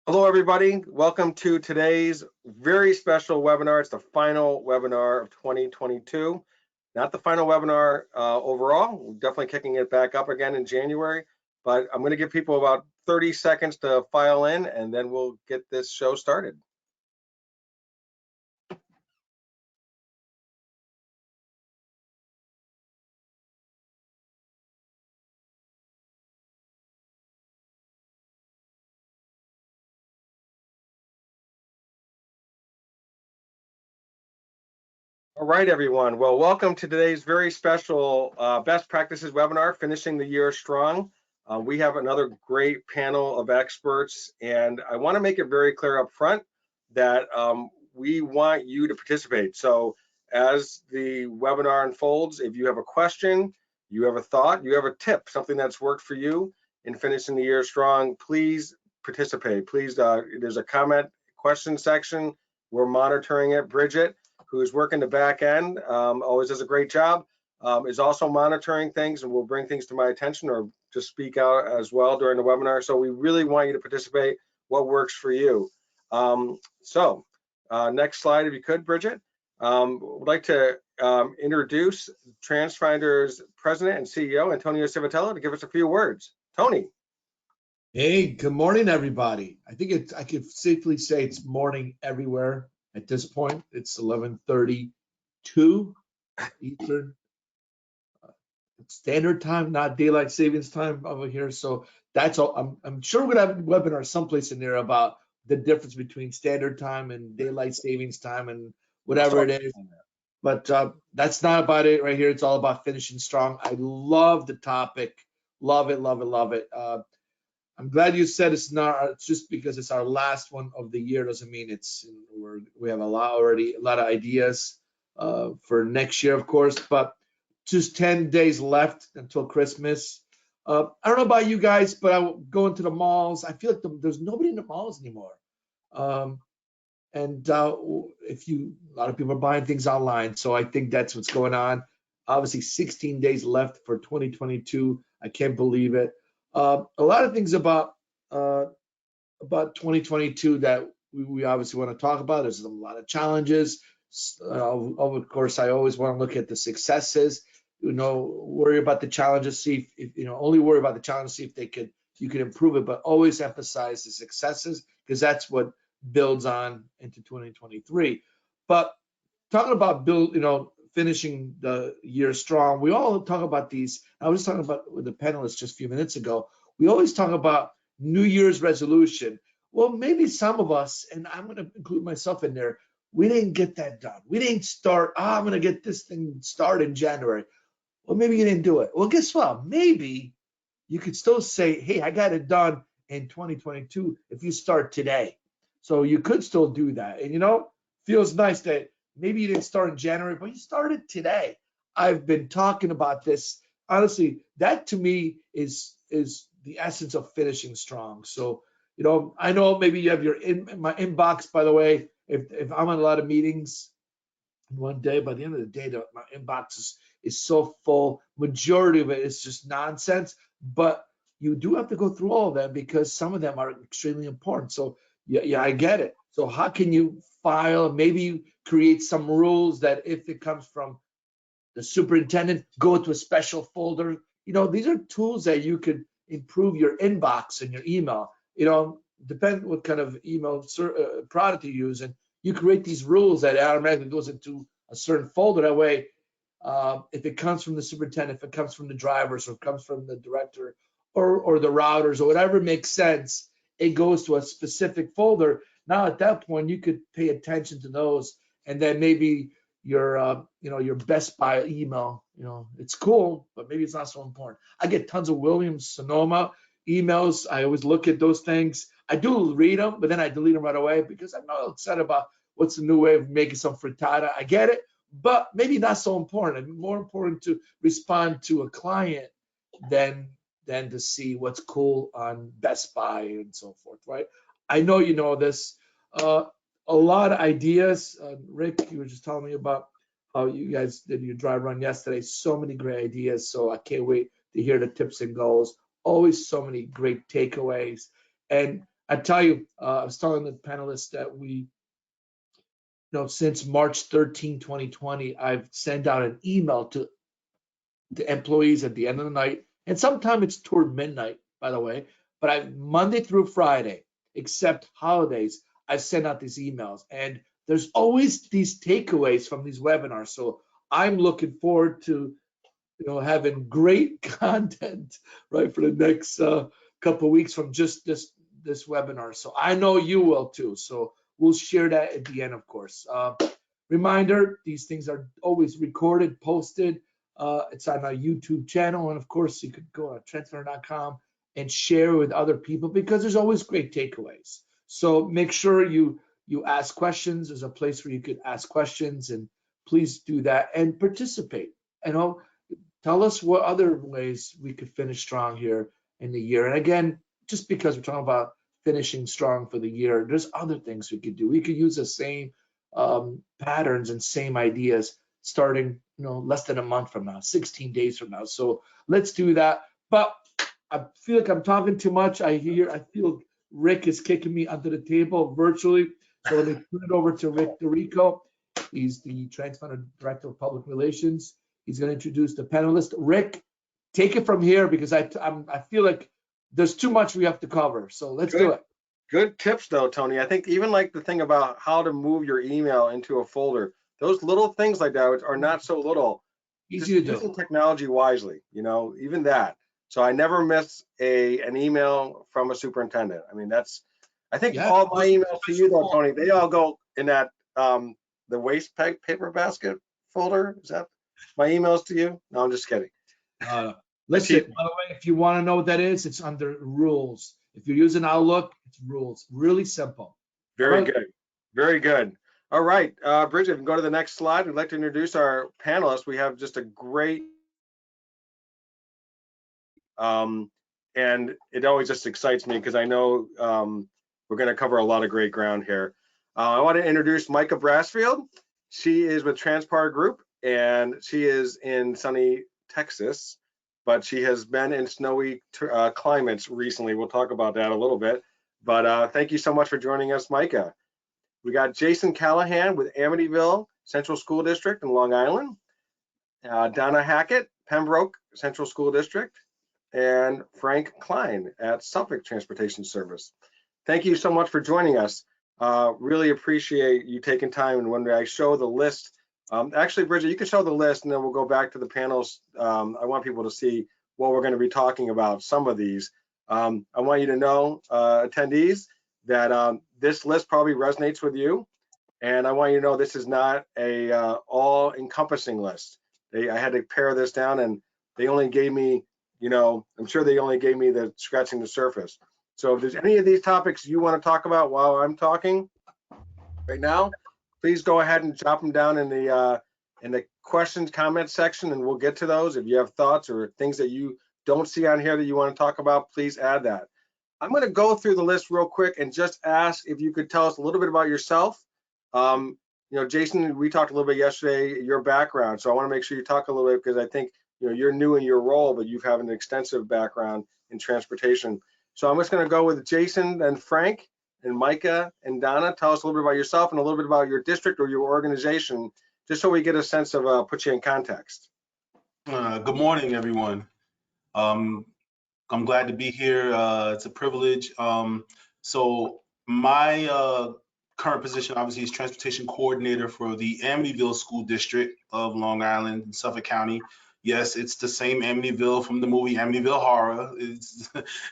Hello, everybody. Welcome to today's very special webinar. It's the final webinar of 2022. Not the final webinar overall. We're definitely kicking it back up again in January, but I'm going to give people about 30 seconds to file in, and then we'll get this show started. All right, everyone. Well, welcome to today's very special Best Practices webinar, Finishing the Year Strong. We have another great panel of experts, and I want to make it very clear up front that we want you to participate. So as the webinar unfolds, if you have a question, you have a thought, you have a tip, something that's worked for you in finishing the year strong, please participate. Please, there's a comment question section. We're monitoring it. Bridget, who's working the back end, always does a great job, is also monitoring things and will bring things to my attention or just speak out as well during the webinar. So we really want you to participate, what works for you. Next slide, if you could, Bridget. Would like to introduce Transfinder's president and CEO, Antonio Civitello, to give us a few words. Tony. Hey, good morning, everybody. I think I can safely say it's morning everywhere. At this point, it's 11:32 Eastern Standard Time, not daylight savings time over here. So that's all. I'm sure we're gonna have a webinar someplace in there about the difference between standard time and daylight savings time and whatever it is. But that's not about it right here. It's all about finishing strong. I love the topic. Love it, love it, love it. I'm glad you said it's not. It's just because it's our last one of the year doesn't mean we have a lot of ideas for next year, of course. But just 10 days left until Christmas. I don't know about you guys, but I go into the malls. I feel like there's nobody in the malls anymore. A lot of people are buying things online, so I think that's what's going on. Obviously, 16 days left for 2022. I can't believe it. A lot of things about 2022 that we obviously want to talk about. There's a lot of challenges. Of course, I always want to look at the successes. Worry about the challenges. See if only worry about the challenges. See if you can improve it, but always emphasize the successes because that's what builds on into 2023. But talking about finishing the year strong. We all talk about these. I was talking about with the panelists just a few minutes ago. We always talk about New Year's resolution. Well, maybe some of us, and I'm going to include myself in there, we didn't get that done. We didn't start, I'm going to get this thing started in January. Well, maybe you didn't do it. Well, guess what? Maybe you could still say, hey, I got it done in 2022 if you start today. So you could still do that. And, feels nice that maybe you didn't start in January, but you started today. I've been talking about this. Honestly, that to me is the essence of finishing strong. So, I know maybe you have my inbox, by the way, if I'm on a lot of meetings one day, by the end of the day, my inbox is so full. Majority of it is just nonsense, but you do have to go through all of them because some of them are extremely important. So yeah, I get it. So how can you file? Maybe you create some rules that if it comes from the superintendent, go to a special folder. These are tools that you could improve your inbox and your email. Depend what kind of email product you use, and you create these rules that automatically goes into a certain folder. That way, if it comes from the superintendent, if it comes from the drivers, or it comes from the director, or the routers, or whatever makes sense, it goes to a specific folder. Now at that point, you could pay attention to those, and then maybe your Best Buy email, it's cool, but maybe it's not so important. I get tons of Williams Sonoma emails. I always look at those things. I do read them, but then I delete them right away because I'm not upset about what's the new way of making some frittata. I get it, but maybe not so important. It's more important to respond to a client than to see what's cool on Best Buy and so forth, right? I know you know this. A lot of ideas. Rick, you were just telling me about how you guys did your dry run yesterday. So many great ideas. So I can't wait to hear the tips and goals. Always so many great takeaways. And I tell you, I was telling the panelists that since March 13, 2020, I've sent out an email to the employees at the end of the night, and sometimes it's toward midnight, by the way, but Monday through Friday, except holidays, I send out these emails, and there's always these takeaways from these webinars. So I'm looking forward to having great content right for the next couple of weeks from just this webinar. So I know you will too. So we'll share that at the end, of course. Reminder: these things are always recorded, posted. It's on our YouTube channel, and of course you could go on Transfinder.com and share with other people, because there's always great takeaways. So make sure you ask questions. There's a place where you could ask questions, and please do that and participate. Tell us what other ways we could finish strong here in the year. And again, just because we're talking about finishing strong for the year, there's other things we could do. We could use the same patterns and same ideas starting less than a month from now, 16 days from now. So let's do that. But I feel like I'm talking too much. I feel Rick is kicking me under the table virtually. So let me turn it over to Rick DeRico. He's the Transfinder Director of Public Relations. He's going to introduce the panelists. Rick, take it from here, because I feel like there's too much we have to cover. So let's do it. Good tips though, Tony. I think even like the thing about how to move your email into a folder, those little things like that are not so little. Easy to do. Using technology wisely, even that. So I never miss an email from a superintendent. I mean, I think all my emails to you though, Tony, they all go in that the waste paper basket folder. Is that my emails to you? No, I'm just kidding. Listen, by the way, if you want to know what that is, it's under rules. If you're using Outlook, it's rules. Really simple. Very good. Very good. All right, Bridget, if you can go to the next slide, I'd like to introduce our panelists. We have just a great, and it always just excites me because I know we're going to cover a lot of great ground here. I want to introduce Micah Brassfield. She is with TransPar Group, and she is in sunny Texas, but she has been in snowy climates recently. We'll talk about that a little bit, but thank you so much for joining us, Micah. We got Jason Callahan with Amityville Central School District in Long Island, Donna Hackett, Pembroke Central School District, and Frank Klein at Suffolk Transportation Service. Thank you so much for joining us. Really appreciate you taking time. And when I show the list, actually, Bridget, you can show the list and then we'll go back to the panels. I want people to see what we're going to be talking about, some of these. I want you to know, attendees, that this list probably resonates with you. And I want you to know this is not a all-encompassing list. I had to pare this down, and they only gave me, I'm sure they only gave me the scratching the surface. So if there's any of these topics you want to talk about while I'm talking right now, please go ahead and drop them down in the questions, comments section, and we'll get to those. If you have thoughts or things that you don't see on here that you want to talk about, please add that. I'm going to go through the list real quick and just ask if you could tell us a little bit about yourself. Jason, we talked a little bit yesterday, your background. So I want to make sure you talk a little bit, because I think you're new in your role, but you have an extensive background in transportation. So I'm just going to go with Jason and Frank and Micah and Donna. Tell us a little bit about yourself and a little bit about your district or your organization, just so we get a sense of put you in context. Good morning, everyone. I'm glad to be here. It's a privilege. So my current position, obviously, is transportation coordinator for the Amityville School District of Long Island in Suffolk County. Yes, it's the same Amityville from the movie Amityville Horror.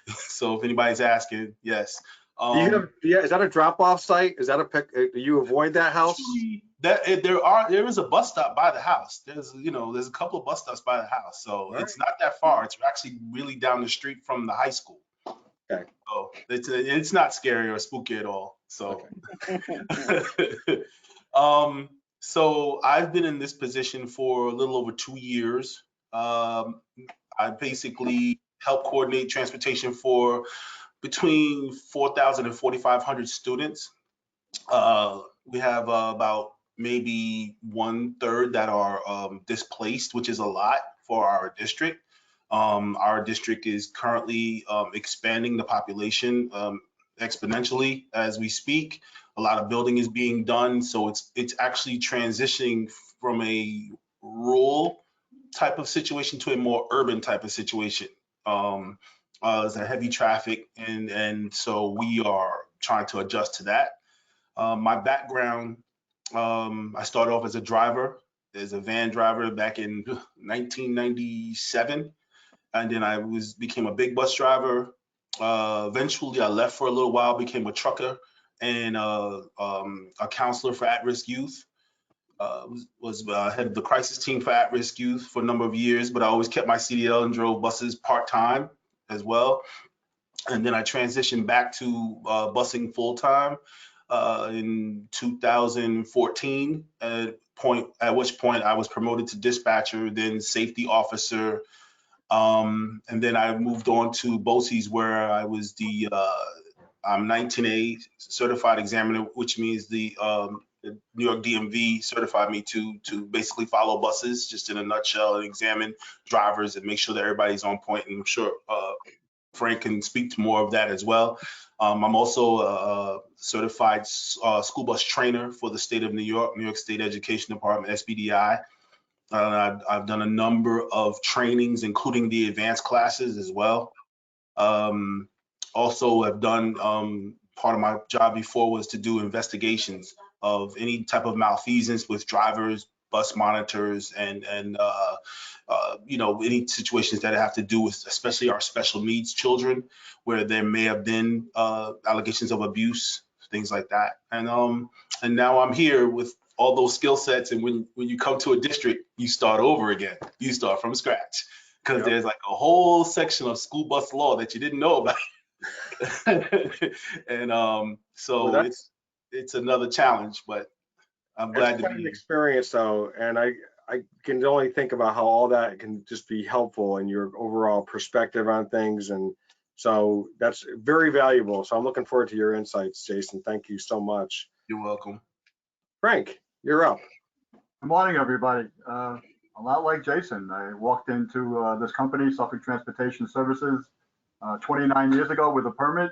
So if anybody's asking, yes. Is that a drop-off site? Is that a pick? Do you avoid that house? There is a bus stop by the house. There's a couple of bus stops by the house, so it's not that far. It's actually really down the street from the high school. Okay. So it's not scary or spooky at all. So. Okay. So I've been in this position for a little over 2 years. I basically help coordinate transportation for between 4,000 and 4,500 students. We have about maybe 1/3 that are displaced, which is a lot for our district. Our district is currently expanding the population exponentially as we speak. A lot of building is being done, so it's actually transitioning from a rural type of situation to a more urban type of situation. There's a heavy traffic, and so we are trying to adjust to that. My background, I started off as a driver, as a van driver back in 1997, and then I became a big bus driver. Eventually, I left for a little while, became a trucker and a counselor for at-risk youth. Was head of the crisis team for at-risk youth for a number of years, but I always kept my CDL and drove buses part-time as well. And then I transitioned back to busing full-time in 2014, at which point I was promoted to dispatcher, then safety officer, and then I moved on to BOCES, where I was the I'm 19A certified examiner, which means the New York DMV certified me to basically follow buses, just in a nutshell, and examine drivers and make sure that everybody's on point. And I'm sure Frank can speak to more of that as well. I'm also a certified school bus trainer for the state of New York State Education Department, SBDI. I've done a number of trainings, including the advanced classes as well. Also, I've done part of my job before was to do investigations of any type of malfeasance with drivers, bus monitors, and you know, any situations that have to do with especially our special needs children, where there may have been allegations of abuse, things like that. And now I'm here with all those skill sets, and when you come to a district, you start over again. You start from scratch, because there's like a whole section of school bus law that you didn't know about. And so well, it's another challenge, but I'm glad to be an experience though, and I can only think about how all that can just be helpful in your overall perspective on things, and so that's very valuable. So I'm looking forward to your insights, Jason. Thank you so much. You're welcome. Frank, you're up. Good morning, everybody. A lot like Jason, I walked into this company, Suffolk Transportation Services, 29 years ago with a permit.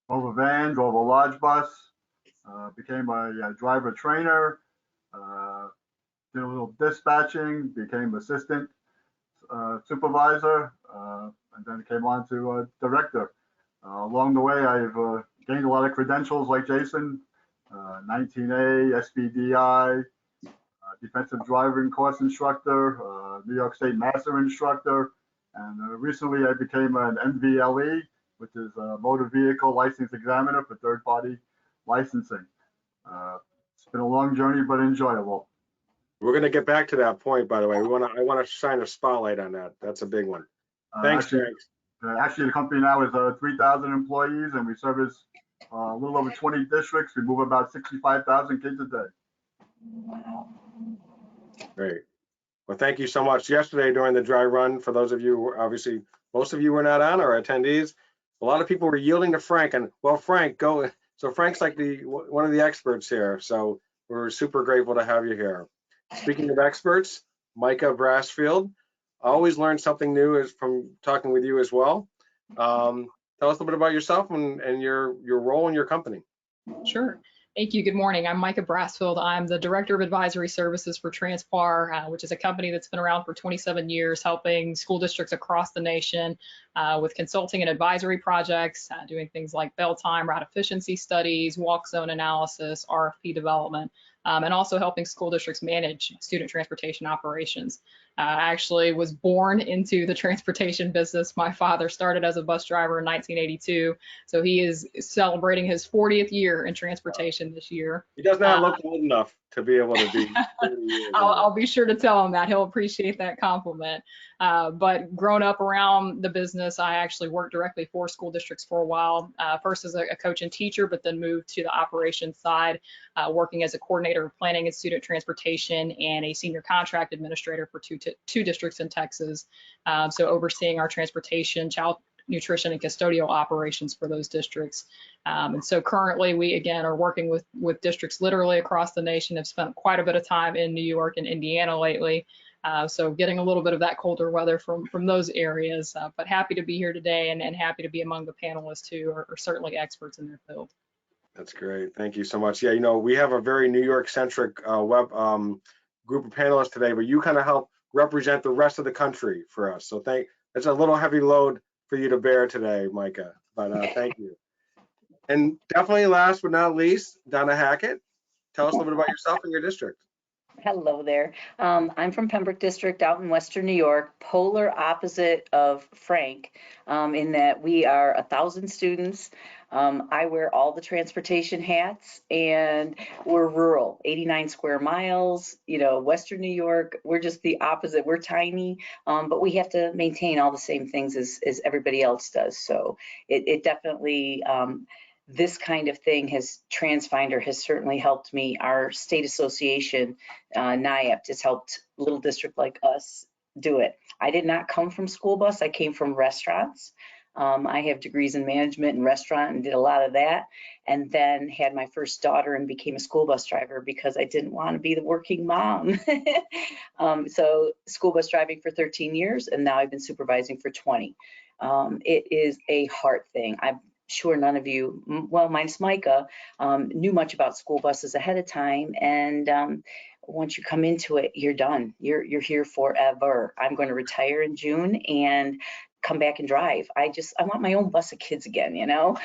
Drove a van, drove a large bus, became a driver trainer, did a little dispatching, became assistant supervisor, and then came on to director. Along the way, I've gained a lot of credentials like Jason, 19A, SBDI, defensive driving course instructor, New York State master instructor, and recently I became an MVLE, which is a motor vehicle license examiner for third-party licensing. It's been a long journey, but enjoyable. We're going to get back to that point, by the way. I want to shine a spotlight on that. That's a big one. Thanks, Frank. Actually, the company now is 3,000 employees, and we service a little over 20 districts. We move about 65,000 kids a day. Great. Well, thank you so much. Yesterday during the dry run, for those of you, obviously, most of you were not on, our attendees, a lot of people were yielding to Frank, and well, Frank, go. So Frank's like one of the experts here. So we're super grateful to have you here. Speaking of experts, Micah Brassfield. I always learn something new from talking with you as well. Tell us a little bit about yourself and your role in your company. Sure. Thank you. Good morning. I'm Micah Brassfield. I'm the Director of Advisory Services for TransPar, which is a company that's been around for 27 years, helping school districts across the nation with consulting and advisory projects, doing things like bail time, route efficiency studies, walk zone analysis, RFP development, and also helping school districts manage student transportation operations. I actually was born into the transportation business. My father started as a bus driver in 1982, so he is celebrating his 40th year in transportation this year. He does not look old enough to be able to be. I'll be sure to tell him that. He'll appreciate that compliment. But grown up around the business, I actually worked directly for school districts for a while, first as a coach and teacher, but then moved to the operations side, working as a coordinator of planning and student transportation and a senior contract administrator for two districts in Texas. So overseeing our transportation, child nutrition, and custodial operations for those districts. And so currently we, again, are working with districts literally across the nation, have spent quite a bit of time in New York and Indiana lately. So getting a little bit of that colder weather from those areas, but happy to be here today and happy to be among the panelists who are certainly experts in their field. That's great. Thank you so much. Yeah, you know, we have a very New York centric web group of panelists today, but you kind of help represent the rest of the country for us. So it's a little heavy load for you to bear today, Micah, but thank you. And definitely last but not least, Donna Hackett. Tell us a little bit about yourself and your district. Hello there. I'm from Pembroke District out in Western New York, polar opposite of Frank, in that we are 1,000 students. I wear all the transportation hats, and we're rural, 89 square miles, you know, Western New York. We're just the opposite. We're tiny, but we have to maintain all the same things as everybody else does. So it definitely, this kind of thing Transfinder has certainly helped me. Our state association, NIAPT, has helped a little district like us do it. I did not come from school bus. I came from restaurants. I have degrees in management and restaurant and did a lot of that, and then had my first daughter and became a school bus driver because I didn't want to be the working mom. So school bus driving for 13 years, and now I've been supervising for 20. It is a heart thing. I'm sure none of you, well, minus Micah, knew much about school buses ahead of time. And once you come into it, you're done. You're here forever. I'm going to retire in June and come back and drive. I want my own bus of kids again, you know?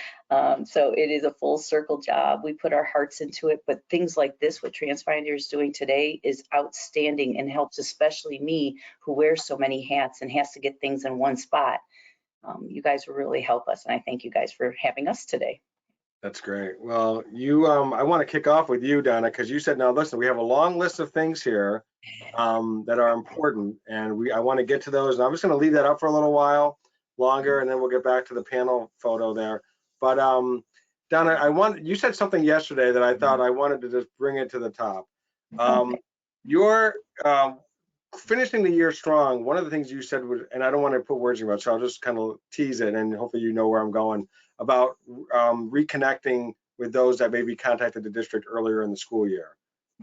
So it is a full circle job. We put our hearts into it, but things like this, what Transfinder is doing today, is outstanding and helps especially me who wears so many hats and has to get things in one spot. You guys will really help us, and I thank you guys for having us today. That's great. Well, I want to kick off with you, Donna, because you said, now listen, we have a long list of things here that are important, and I want to get to those. And I'm just going to leave that up for a little while longer, and then we'll get back to the panel photo there. But Donna, you said something yesterday that I thought I wanted to just bring it to the top. Okay. You're finishing the year strong. One of the things you said was, and I don't want to put words in your mouth, so I'll just kind of tease it, and hopefully you know where I'm going, about reconnecting with those that maybe contacted the district earlier in the school year.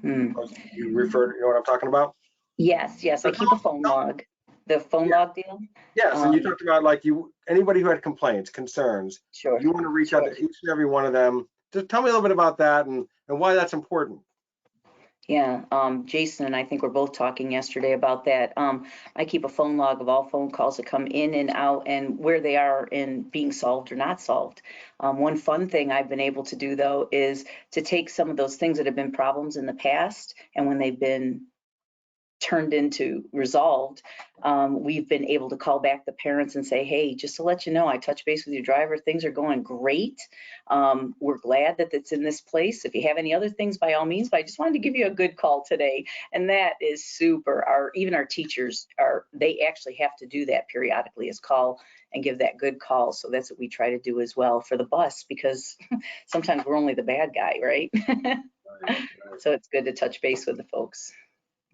You know what I'm talking about? Yes, I keep a phone log. The phone log deal? Yes, and you talked about like anybody who had complaints, concerns, Sure. You want to reach out to each and every one of them. Just tell me a little bit about that and why that's important. Yeah, Jason and I think we're both talking yesterday about that. I keep a phone log of all phone calls that come in and out and where they are in being solved or not solved. One fun thing I've been able to do, though, is to take some of those things that have been problems in the past, and when they've been turned into resolved, we've been able to call back the parents and say, hey, just to let you know, I touched base with your driver, things are going great. We're glad that it's in this place. If you have any other things, by all means, but I just wanted to give you a good call today. And that is super. Even our teachers they actually have to do that periodically, is call and give that good call. So that's what we try to do as well for the bus, because sometimes we're only the bad guy, right? Right. So it's good to touch base with the folks.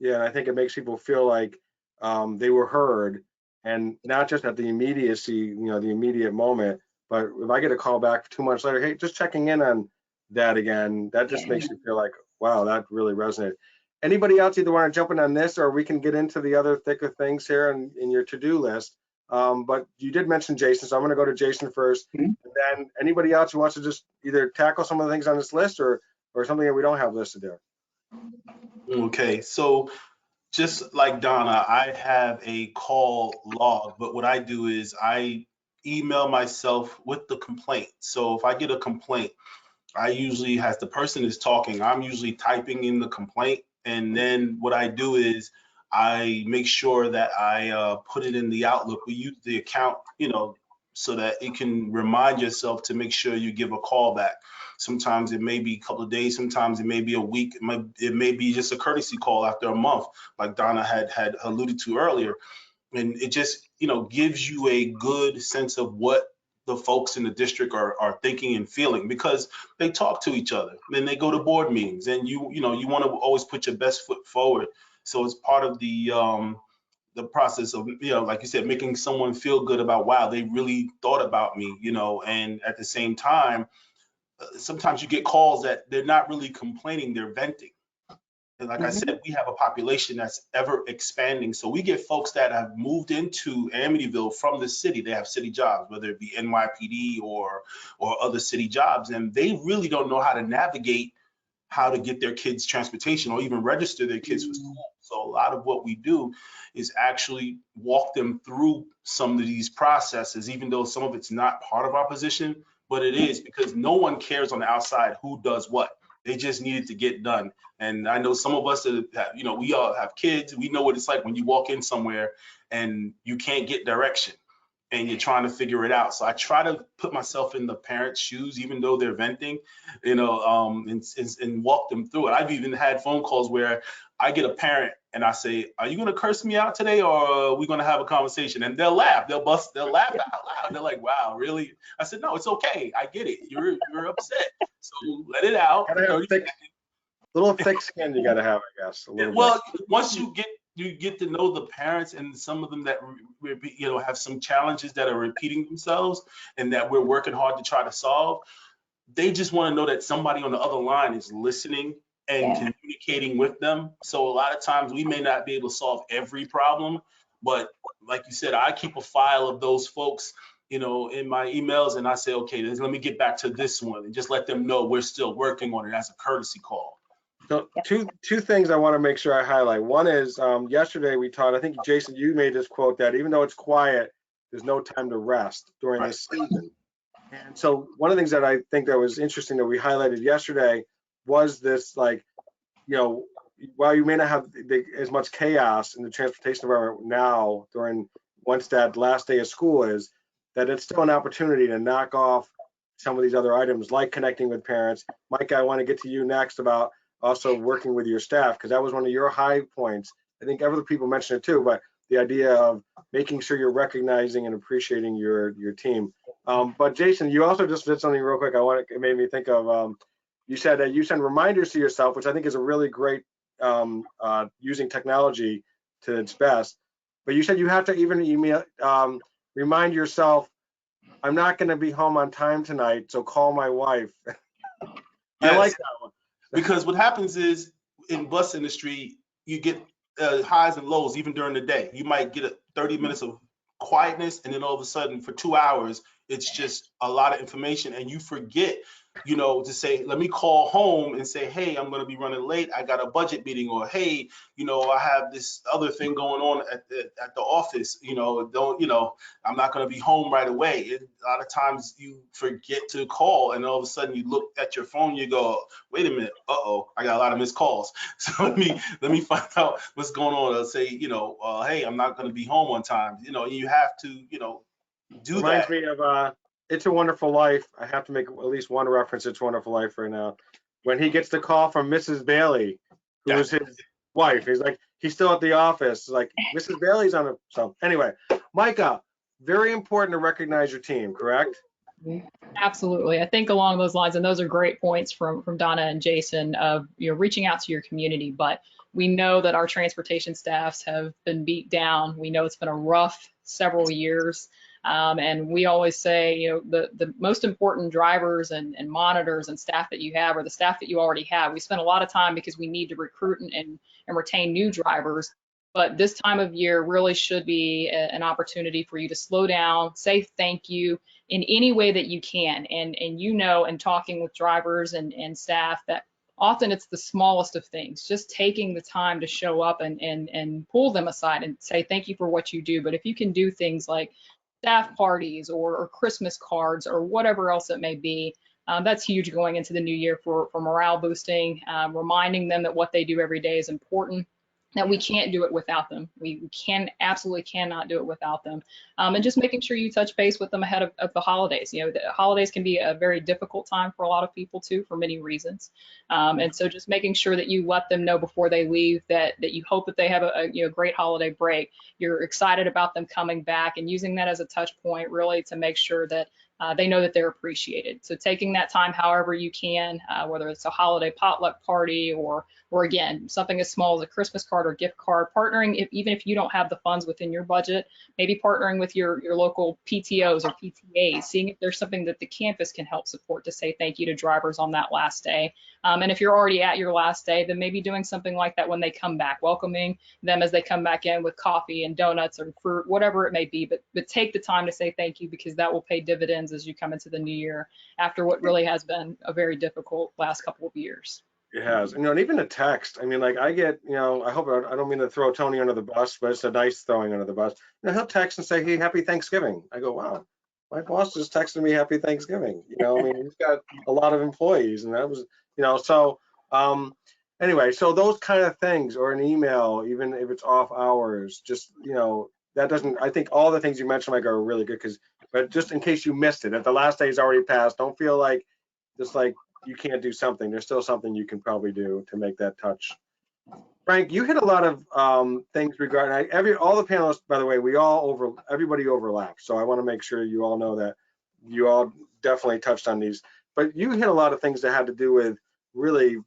Yeah, and I think it makes people feel like they were heard, and not just at the immediacy, the immediate moment, but if I get a call back 2 months later, hey, just checking in on that again, that just makes you feel like, wow, that really resonated. Anybody else either want to jump in on this, or we can get into the other thicker things here in your to-do list? But you did mention Jason, so I'm going to go to Jason first, and then anybody else who wants to just either tackle some of the things on this list or something that we don't have listed there. Okay, so just like Donna, I have a call log, but what I do is I email myself with the complaint. So if I get a complaint, I usually, as the person is talking, I'm usually typing in the complaint, and then what I do is I make sure that I put it in the Outlook. We use the account, so that it can remind yourself to make sure you give a call back. Sometimes it may be a couple of days, sometimes it may be a week, it may be just a courtesy call after a month, like Donna had alluded to earlier. And it just, gives you a good sense of what the folks in the district are thinking and feeling, because they talk to each other, then they go to board meetings, and you want to always put your best foot forward. So it's part of the process of, like you said, making someone feel good about, wow, they really thought about me, and at the same time, sometimes you get calls that they're not really complaining, they're venting. And like I said, we have a population that's ever expanding. So we get folks that have moved into Amityville from the city. They have city jobs, whether it be NYPD or other city jobs, and they really don't know how to navigate how to get their kids transportation or even register their kids for school. So a lot of what we do is actually walk them through some of these processes, even though some of it's not part of our position, but it is, because no one cares on the outside who does what. They just need it to get done. And I know some of us that have, we all have kids. We know what it's like when you walk in somewhere and you can't get direction and you're trying to figure it out. So I try to put myself in the parents' shoes, even though they're venting, and walk them through it. I've even had phone calls where I get a parent and I say, "Are you going to curse me out today, or are we going to have a conversation?" And they'll laugh. They'll laugh out loud. They're like, "Wow, really?" I said, "No, it's okay. I get it. You're upset. So let it out." Little thick skin you got to have, I guess. Well, once you get to know the parents, and some of them that have some challenges that are repeating themselves and that we're working hard to try to solve, they just want to know that somebody on the other line is listening and communicating with them. So a lot of times we may not be able to solve every problem, but like you said, I keep a file of those folks, in my emails, and I say, okay, let me get back to this one, and just let them know we're still working on it as a courtesy call. So two things I want to make sure I highlight. One is yesterday we talked, I think, Jason, you made this quote that even though it's quiet, there's no time to rest during this season. And so one of the things that I think that was interesting that we highlighted yesterday was this, like, while you may not have as much chaos in the transportation environment now once that last day of school is, that it's still an opportunity to knock off some of these other items, like connecting with parents. Micah, I want to get to you next about also working with your staff, because that was one of your high points. I think other people mentioned it too, but the idea of making sure you're recognizing and appreciating your team. But Jason, you also just did something real quick. It made me think of, you said that you send reminders to yourself, which I think is a really great using technology to its best. But you said you have to even email, remind yourself, I'm not going to be home on time tonight, so call my wife. I like that one. Because what happens is, in bus industry, you get highs and lows even during the day. You might get 30 minutes of quietness, and then all of a sudden for 2 hours, it's just a lot of information, and you forget, to say, let me call home and say, hey, I'm going to be running late. I got a budget meeting, or hey, I have this other thing going on at the office. I'm not going to be home right away. A lot of times you forget to call, and all of a sudden you look at your phone, you go, wait a minute, I got a lot of missed calls. So let me find out what's going on. I'll say, hey, I'm not going to be home on time. You have to, do Reminds that. me of It's a Wonderful Life. I have to make at least one reference to It's a Wonderful Life right now. When he gets the call from Mrs. Bailey, who is his wife, he's like, he's still at the office. Like, Mrs. Bailey's on so anyway, Micah, very important to recognize your team, correct? Absolutely. I think along those lines, and those are great points from Donna and Jason of reaching out to your community. But we know that our transportation staffs have been beat down. We know it's been a rough several years. And we always say, the most important drivers and monitors and staff that you have are the staff that you already have. We spend a lot of time because we need to recruit and retain new drivers. But this time of year really should be an opportunity for you to slow down, say thank you in any way that you can. And and talking with drivers and staff, that often it's the smallest of things, just taking the time to show up and pull them aside and say thank you for what you do. But if you can do things like staff parties or Christmas cards or whatever else it may be, that's huge going into the new year for morale boosting, reminding them that what they do every day is important, that we can't do it without them. We absolutely cannot do it without them. And just making sure you touch base with them ahead of the holidays. The holidays can be a very difficult time for a lot of people too, for many reasons. And so just making sure that you let them know before they leave that you hope that they have a great holiday break. You're excited about them coming back, and using that as a touch point really to make sure that they know that they're appreciated. So taking that time however you can, whether it's a holiday potluck party or again, something as small as a Christmas card or gift card, partnering, even if you don't have the funds within your budget, maybe partnering with your local PTOs or PTAs, seeing if there's something that the campus can help support to say thank you to drivers on that last day. And if you're already at your last day, then maybe doing something like that when they come back, welcoming them as they come back in with coffee and donuts or fruit, whatever it may be. But take the time to say thank you, because that will pay dividends as you come into the new year after what really has been a very difficult last couple of years. It has, and even a text. I mean, like I get, I hope I don't mean to throw Tony under the bus, but it's a nice throwing under the bus. He'll text and say, "Hey, happy Thanksgiving." I go, "Wow, my boss just texted me happy Thanksgiving." I mean, he's got a lot of employees, and that was, so anyway, so those kind of things, or an email, even if it's off hours, just that doesn't. I think all the things you mentioned, Mike, are really good but just in case you missed it, if the last day is already passed, don't feel like just like you can't do something. There's still something you can probably do to make that touch. Frank, you hit a lot of things regarding all the panelists, by the way, everybody overlaps. So I want to make sure you all know that you all definitely touched on these, but you hit a lot of things that had to do with really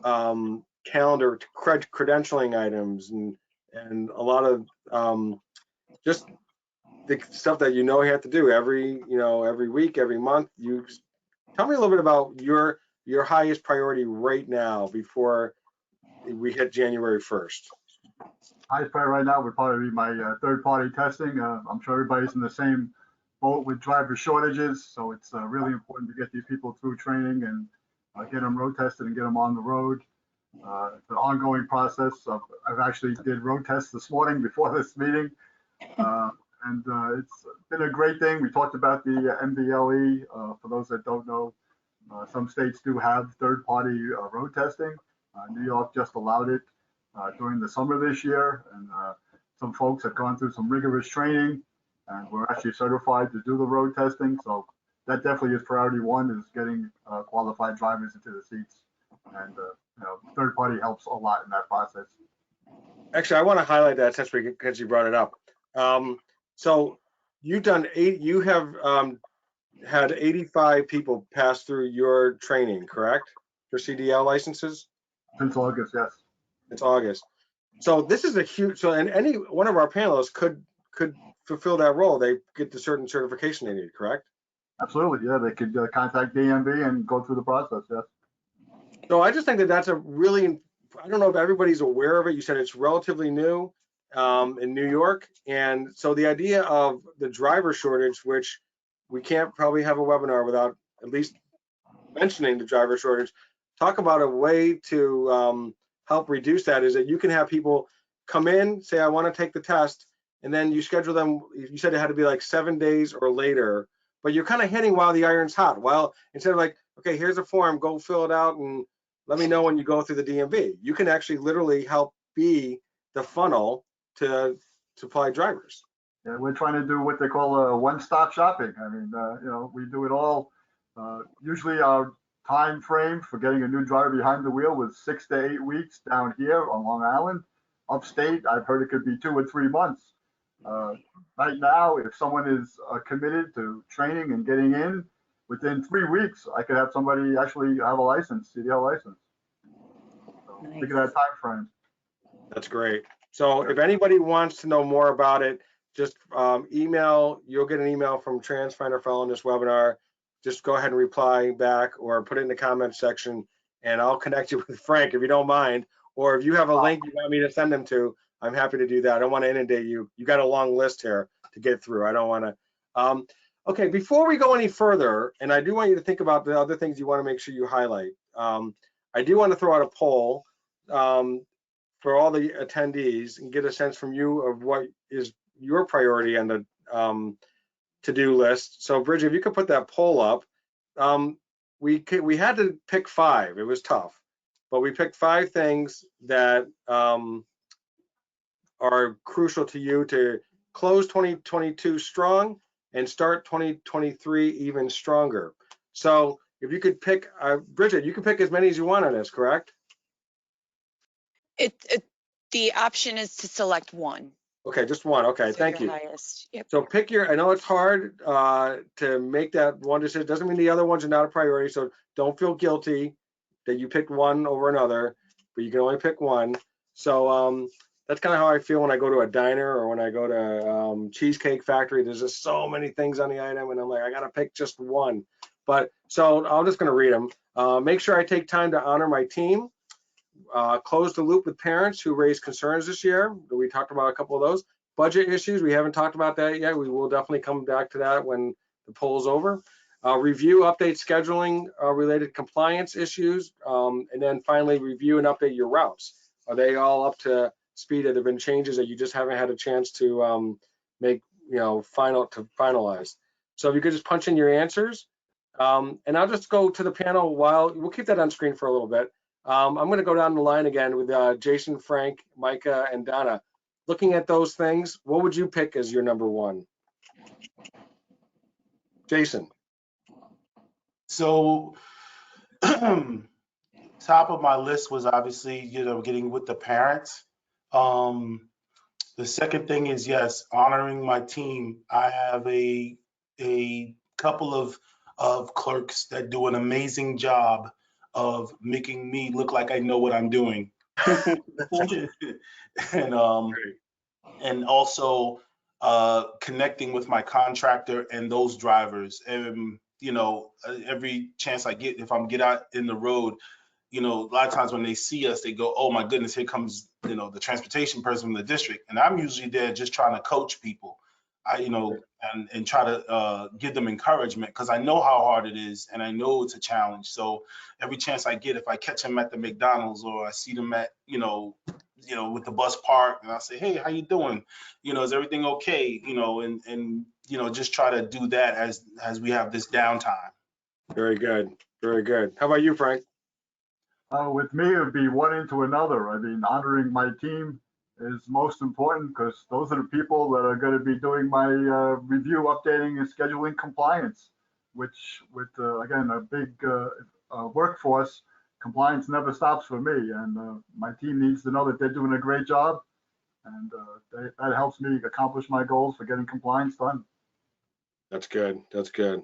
calendar credentialing items and a lot of just the stuff that you have to do every week, every month. You tell me a little bit about your highest priority right now before we hit January 1st. Highest priority right now would probably be my third-party testing. I'm sure everybody's in the same boat with driver shortages, so it's really important to get these people through training and get them road tested and get them on the road. It's an ongoing process. I've actually did road tests this morning before this meeting, and it's been a great thing. We talked about the MVLE. For those that don't know, some states do have third-party road testing. New York just allowed it during the summer this year, and some folks have gone through some rigorous training, and we're actually certified to do the road testing. So that definitely is priority one, is getting qualified drivers into the seats, and third party helps a lot in that process. Actually, I want to highlight that because you brought it up. So you've done you have had 85 people pass through your training, correct? For CDL licenses? Since August, yes. It's August. So this is a huge, and any one of our panelists could fulfill that role. They get the certain certification they need, correct? Absolutely, yeah. They could contact DMV and go through the process, yes. So I just think that that's a really, I don't know if everybody's aware of it. You said it's relatively new in New York. And so the idea of the driver shortage, which we can't probably have a webinar without at least mentioning the driver shortage, talk about a way to help reduce that, is that you can have people come in, say, I want to take the test, and then you schedule them. You said it had to be like 7 days or later, but you're kind of hitting while the iron's hot. Well, instead of like, okay, here's a form, go fill it out and let me know when you go through the DMV. You can actually literally help be the funnel to supply drivers. Yeah, we're trying to do what they call one-stop shopping. I mean, we do it all. Usually our time frame for getting a new driver behind the wheel was 6 to 8 weeks down here on Long Island. Upstate, I've heard it could be 2 or 3 months. Right now, if someone is committed to training and getting in, within 3 weeks, I could have somebody actually have a license, CDL license. So Nice. think of that time frame. That's great. So if anybody wants to know more about it, just email. You'll get an email from Transfinder following this webinar. Just go ahead and reply back or put it in the comment section, and I'll connect you with Frank if you don't mind. Or if you have a link you want me to send them to, I'm happy to do that. I don't want to inundate you. You got a long list here to get through. I don't want to. Okay, before we go any further, and I do want you to think about the other things you want to make sure you highlight. I do want to throw out a poll for all the attendees and get a sense from you of what is your priority on the to-do list. So Bridget, if you could put that poll up. We had to pick 5. It was tough, but we picked 5 things that are crucial to you to close 2022 strong and start 2023 even stronger. So if you could pick, Bridget, you can pick as many as you want on this, correct? The option is to select one. Okay, just one. Okay, So thank your you. highest. Yep. So pick your, I know it's hard to make that one decision. Doesn't mean the other ones are not a priority. So don't feel guilty that you picked one over another, but you can only pick one. So that's kind of how I feel when I go to a diner or when I go to Cheesecake Factory. There's just so many things on the item and I'm like, I got to pick just one. But so I'm just going to read them. Make sure I take time to honor my team. Close the loop with parents who raised concerns this year. We talked about a couple of those. Budget issues, we haven't talked about that yet. We will definitely come back to that when the poll's over. Review, update scheduling related compliance issues. And then finally, review and update your routes. Are they all up to speed? Have there been changes that you just haven't had a chance to make, finalize? So if you could just punch in your answers. And I'll just go to the panel while, we'll keep that on screen for a little bit. I'm going to go down the line again with Jason, Frank, Micah, and Donna. Looking at those things, what would you pick as your number one? Jason. So top of my list was obviously, getting with the parents. The second thing is, yes, honoring my team. I have a couple of clerks that do an amazing job of making me look like I know what I'm doing. and also connecting with my contractor and those drivers. And every chance I get, if I'm get out in the road, a lot of times when they see us, they go, oh my goodness, here comes, the transportation person from the district. And I'm usually there just trying to coach people, and try to give them encouragement, because I know how hard it is and I know it's a challenge. So every chance I get, if I catch them at the McDonald's or I see them at, with the bus park, and I'll say, hey, how you doing? Is everything okay? And just try to do that as we have this downtime. Very good. Very good. How about you, Frank? With me, it would be one into another. I mean, honoring my team is most important because those are the people that are going to be doing my review, updating, and scheduling compliance, which with, again, a big workforce, compliance never stops for me. And my team needs to know that they're doing a great job. And that helps me accomplish my goals for getting compliance done. That's good. That's good.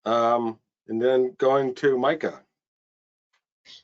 And then going to Micah.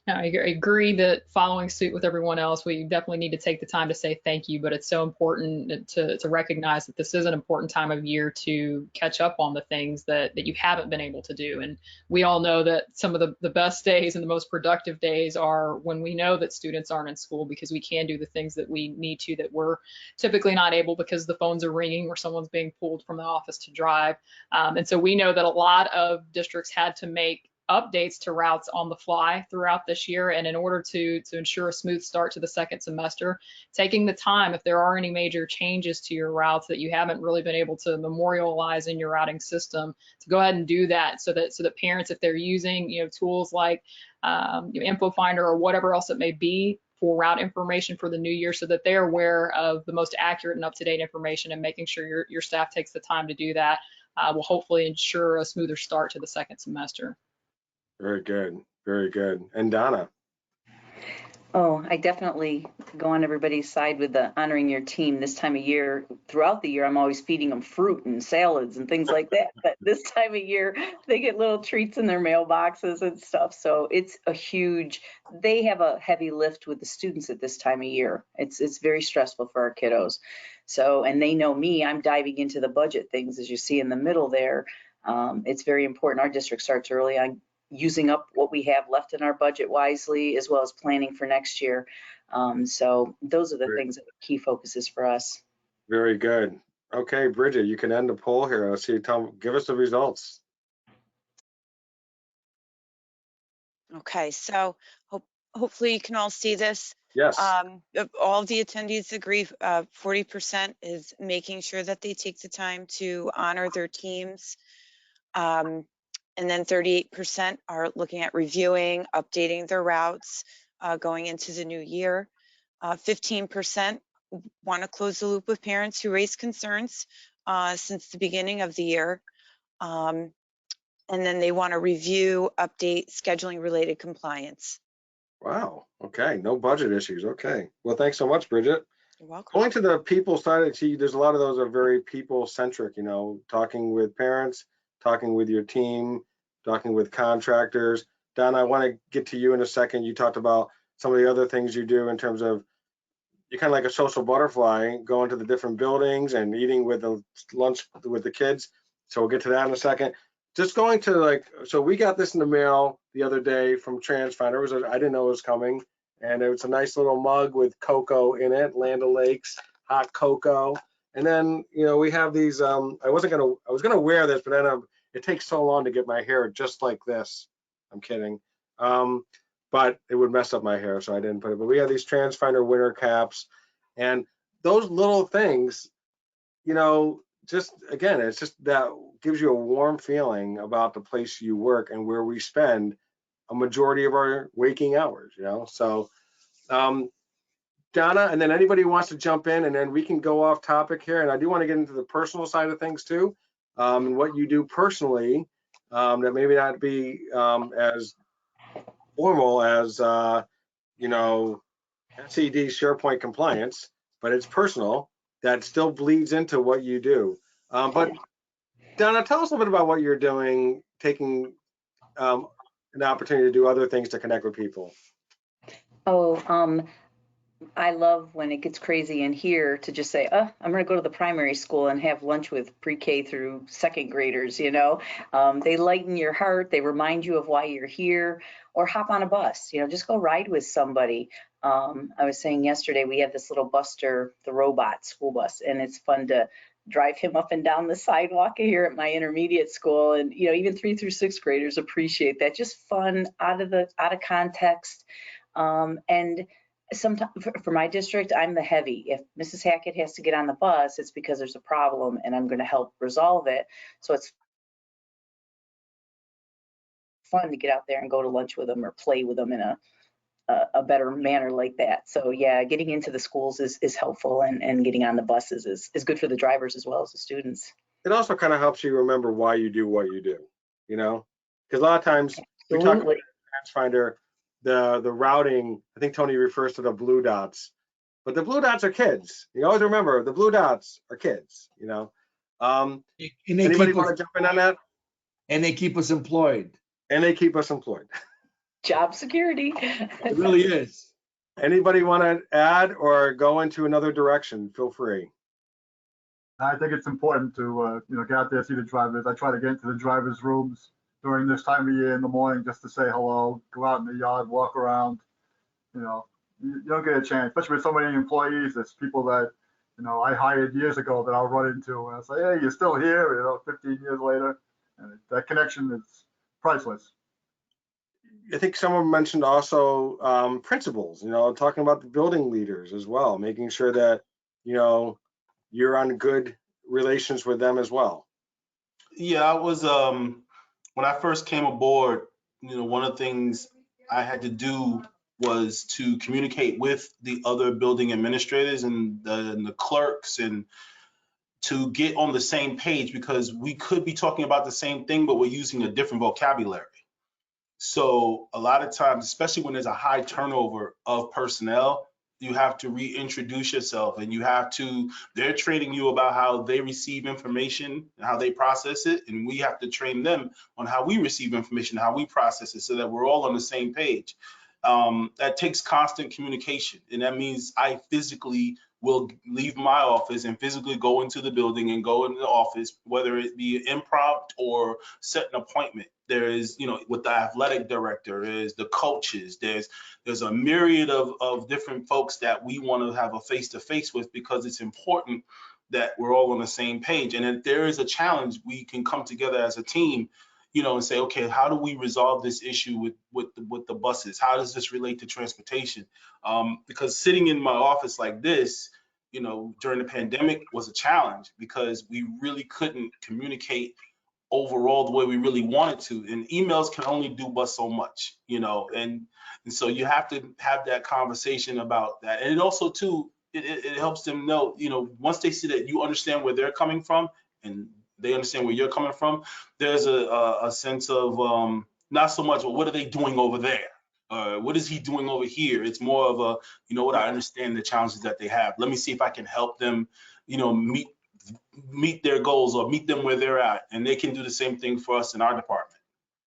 No, I agree that following suit with everyone else, we definitely need to take the time to say thank you, but it's so important to recognize that this is an important time of year to catch up on the things that you haven't been able to do. And we all know that some of the best days and the most productive days are when we know that students aren't in school, because we can do the things that we need to that we're typically not able because the phones are ringing or someone's being pulled from the office to drive. And so we know that a lot of districts had to make updates to routes on the fly throughout this year. And in order to ensure a smooth start to the second semester, taking the time, if there are any major changes to your routes that you haven't really been able to memorialize in your routing system, to go ahead and do that so that parents, if they're using tools like Info Finder or whatever else it may be for route information for the new year, so that they're aware of the most accurate and up-to-date information, and making sure your staff takes the time to do that will hopefully ensure a smoother start to the second semester. Very good. Very good. And Donna? Oh, I definitely go on everybody's side with the honoring your team. This time of year, throughout the year, I'm always feeding them fruit and salads and things like that. But this time of year, they get little treats in their mailboxes and stuff. So it's they have a heavy lift with the students at this time of year. It's very stressful for our kiddos. So, and they know me, I'm diving into the budget things, as you see in the middle there. It's very important. Our district starts early on using up what we have left in our budget wisely, as well as planning for next year. So those are the things that are key focuses for us. Very good. Okay, Bridget, you can end the poll here. Let's see, give us the results. Okay, so hopefully you can all see this. Yes. All the attendees agree 40% is making sure that they take the time to honor their teams. And then 38% are looking at reviewing, updating their routes going into the new year. 15% want to close the loop with parents who raised concerns since the beginning of the year. And then they want to review, update, scheduling related compliance. Wow. Okay. No budget issues. Okay. Well, thanks so much, Bridget. You're welcome. Going to the people side, there's a lot of those are very people centric, you know, talking with parents, talking with your team, talking with contractors. Donna, I want to get to you in a second. You talked about some of the other things you do in terms of you're kind of like a social butterfly, going to the different buildings and eating with the lunch with the kids. So we'll get to that in a second. Just going to so we got this in the mail the other day from Transfinder. I didn't know it was coming. And it was a nice little mug with cocoa in it, Land O'Lakes, hot cocoa. And then, you know, we have these, I was gonna wear this, but then it takes so long to get my hair just like this. I'm kidding. But it would mess up my hair, so I didn't put it. But we have these Transfinder winter caps, and those little things, you know, just again, it's just that gives you a warm feeling about the place you work and where we spend a majority of our waking hours, you know. So Donna, and then anybody who wants to jump in, and then we can go off topic here. And I do want to get into the personal side of things too, and what you do personally that maybe not be as formal as you know, SED SharePoint compliance, but it's personal. That still bleeds into what you do. But Donna, tell us a little bit about what you're doing, taking an opportunity to do other things to connect with people. I love when it gets crazy in here to just say, I'm going to go to the primary school and have lunch with pre-K through second graders, you know. They lighten your heart. They remind you of why you're here, or hop on a bus, you know, just go ride with somebody. I was saying yesterday, we have this little Buster, the robot school bus, and it's fun to drive him up and down the sidewalk here at my intermediate school. And, you know, even 3rd through 6th graders appreciate that. Just fun, out of context. And sometimes for my district, I'm the heavy. If Mrs. Hackett has to get on the bus, it's because there's a problem and I'm going to help resolve it. So it's fun to get out there and go to lunch with them or play with them in a better manner like that. So yeah, getting into the schools is helpful, and getting on the buses is good for the drivers as well as the students. It also kind of helps you remember why you do what you do, you know, because a lot of times we talk about Transfinder, the routing, I think Tony refers to the blue dots, but the blue dots are kids. You always remember the blue dots are kids, you know. Anybody want to jump in on that? And they keep us employed. And they keep us employed. Job security. It really is. Anybody want to add or go into another direction? Feel free. I think it's important to you know, get out there, see the drivers. I try to get into the drivers' rooms during this time of year in the morning just to say hello, go out in the yard, walk around. You know, you don't get a chance, especially with so many employees. There's people that, you know, I hired years ago that I'll run into and I'll say, hey, you're still here, you know, 15 years later. And that connection is priceless. I think someone mentioned also principals, you know, talking about the building leaders as well, making sure that, you know, you're on good relations with them as well. Yeah, I was when I first came aboard, you know, one of the things I had to do was to communicate with the other building administrators and the clerks, and to get on the same page, because we could be talking about the same thing, but we're using a different vocabulary. So a lot of times, especially when there's a high turnover of personnel, you have to reintroduce yourself, and they're training you about how they receive information, how they process it, and we have to train them on how we receive information, how we process it, so that we're all on the same page. That takes constant communication, and that means I physically will leave my office and physically go into the building and go into the office, whether it be impromptu or set an appointment. There is, you know, with the athletic director, there's the coaches, there's a myriad of different folks that we want to have a face-to-face with, because it's important that we're all on the same page. And if there is a challenge, we can come together as a team, you know, and say, okay, how do we resolve this issue with the buses? How does this relate to transportation? Because sitting in my office like this, you know, during the pandemic was a challenge, because we really couldn't communicate overall the way we really wanted to, and emails can only do but so much, you know, and so you have to have that conversation about that. And it also too, it helps them know, you know, once they see that you understand where they're coming from and they understand where you're coming from, there's a sense of not so much, well, what are they doing over there? What is he doing over here? It's more of a, you know what, I understand the challenges that they have. Let me see if I can help them, you know, meet their goals or meet them where they're at. And they can do the same thing for us in our department.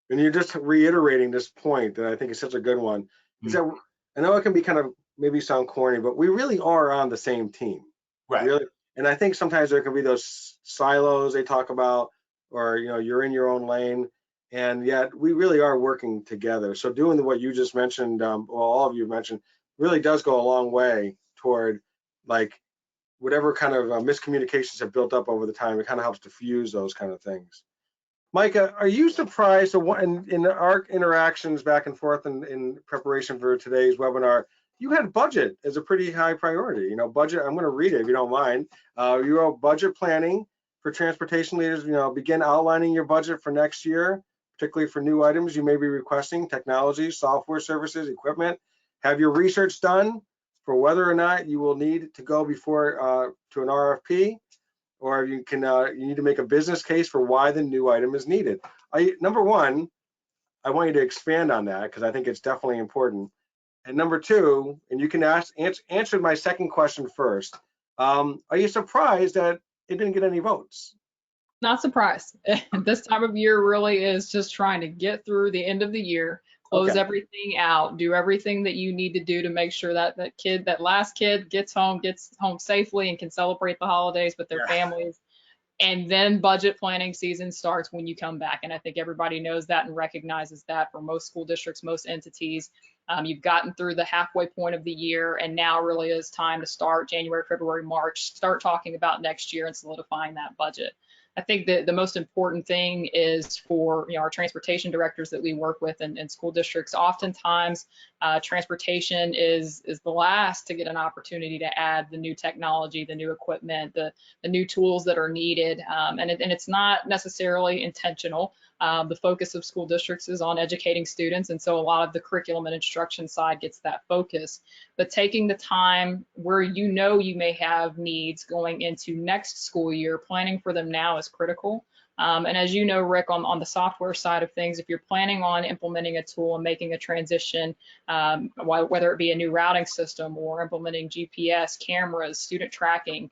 And you're just reiterating this point that I think is such a good one. Is that I know it can be kind of maybe sound corny, but we really are on the same team. Right. Really, and I think sometimes there can be those silos they talk about, or you know, you're in your own lane, and yet we really are working together. So doing what you just mentioned, well, all of you mentioned, really does go a long way toward like whatever kind of miscommunications have built up over the time. It kind of helps diffuse those kind of things. Micah, are you surprised in our interactions back and forth in preparation for today's webinar, you had budget as a pretty high priority? You know, budget, I'm going to read it if you don't mind. You wrote budget planning for transportation leaders, you know, begin outlining your budget for next year, particularly for new items you may be requesting, technology, software services, equipment. Have your research done for whether or not you will need to go before to an RFP. Or you can you need to make a business case for why the new item is needed. Number one, I want you to expand on that because I think it's definitely important. And number two, and you can answer my second question first. Are you surprised that it didn't get any votes? Not surprised. This time of year really is just trying to get through the end of the year, close everything out, do everything that you need to do to make sure that that last kid gets home safely and can celebrate the holidays with their families. And then budget planning season starts when you come back. And I think everybody knows that and recognizes that for most school districts, most entities. You've gotten through the halfway point of the year, and now really is time to start January, February, March, start talking about next year and solidifying that budget. I think that the most important thing is for our transportation directors that we work with in school districts. Oftentimes, transportation is the last to get an opportunity to add the new technology, the new equipment, the new tools that are needed, and it's not necessarily intentional. The focus of school districts is on educating students, and so a lot of the curriculum and instruction side gets that focus. But taking the time where you may have needs going into next school year, planning for them now is critical. And as you know, Rick, on the software side of things, if you're planning on implementing a tool and making a transition, whether it be a new routing system or implementing GPS, cameras, student tracking,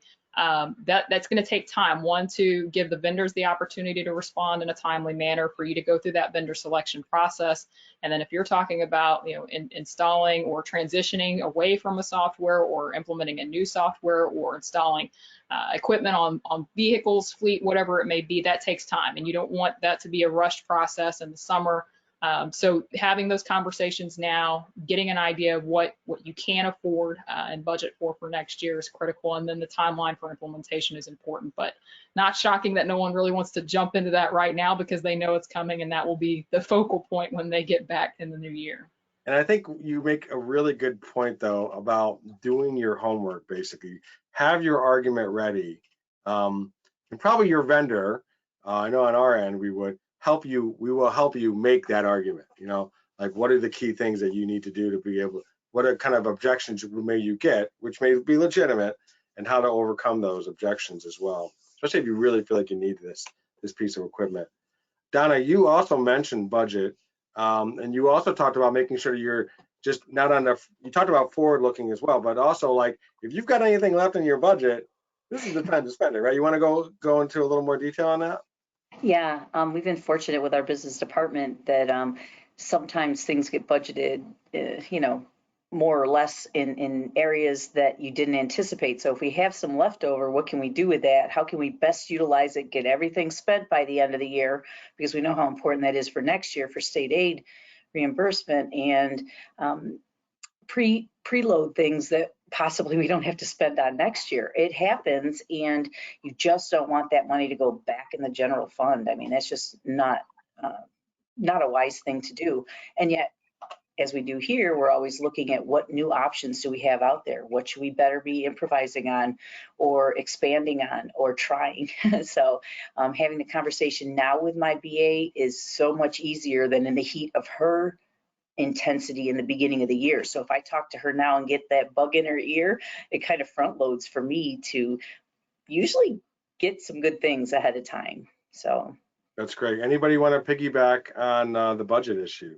that's going to take time. One, to give the vendors the opportunity to respond in a timely manner for you to go through that vendor selection process. And then if you're talking about installing or transitioning away from a software or implementing a new software or installing equipment on vehicles, fleet, whatever it may be, that takes time. And you don't want that to be a rushed process in the summer. So having those conversations now, getting an idea of what you can afford and budget for next year is critical. And then the timeline for implementation is important, but not shocking that no one really wants to jump into that right now because they know it's coming, and that will be the focal point when they get back in the new year. And I think you make a really good point though about doing your homework. Basically, have your argument ready, and probably your vendor. I know on our end we will help you make that argument. You know, like what are the key things that you need to do to be able, what are kind of objections may you get, which may be legitimate, and how to overcome those objections as well, especially if you really feel like you need this piece of equipment. Donna, you also mentioned budget, and you also talked about making sure you're just not on the, you talked about forward looking as well, but also like if you've got anything left in your budget, this is the time to spend it, right? You want to go into a little more detail on that? Yeah, we've been fortunate with our business department that sometimes things get budgeted, more or less in areas that you didn't anticipate. So if we have some leftover, what can we do with that? How can we best utilize it, get everything spent by the end of the year? Because we know how important that is for next year for state aid reimbursement, and preload things that possibly we don't have to spend on next year. It happens, and you just don't want that money to go back in the general fund. I mean, that's just not a wise thing to do. And yet, as we do here, we're always looking at what new options do we have out there? What should we better be improvising on or expanding on or trying? So having the conversation now with my BA is so much easier than in the heat of her intensity in the beginning of the year. So if I talk to her now and get that bug in her ear, it kind of front loads for me to usually get some good things ahead of time. So that's great. Anybody want to piggyback on the budget issue?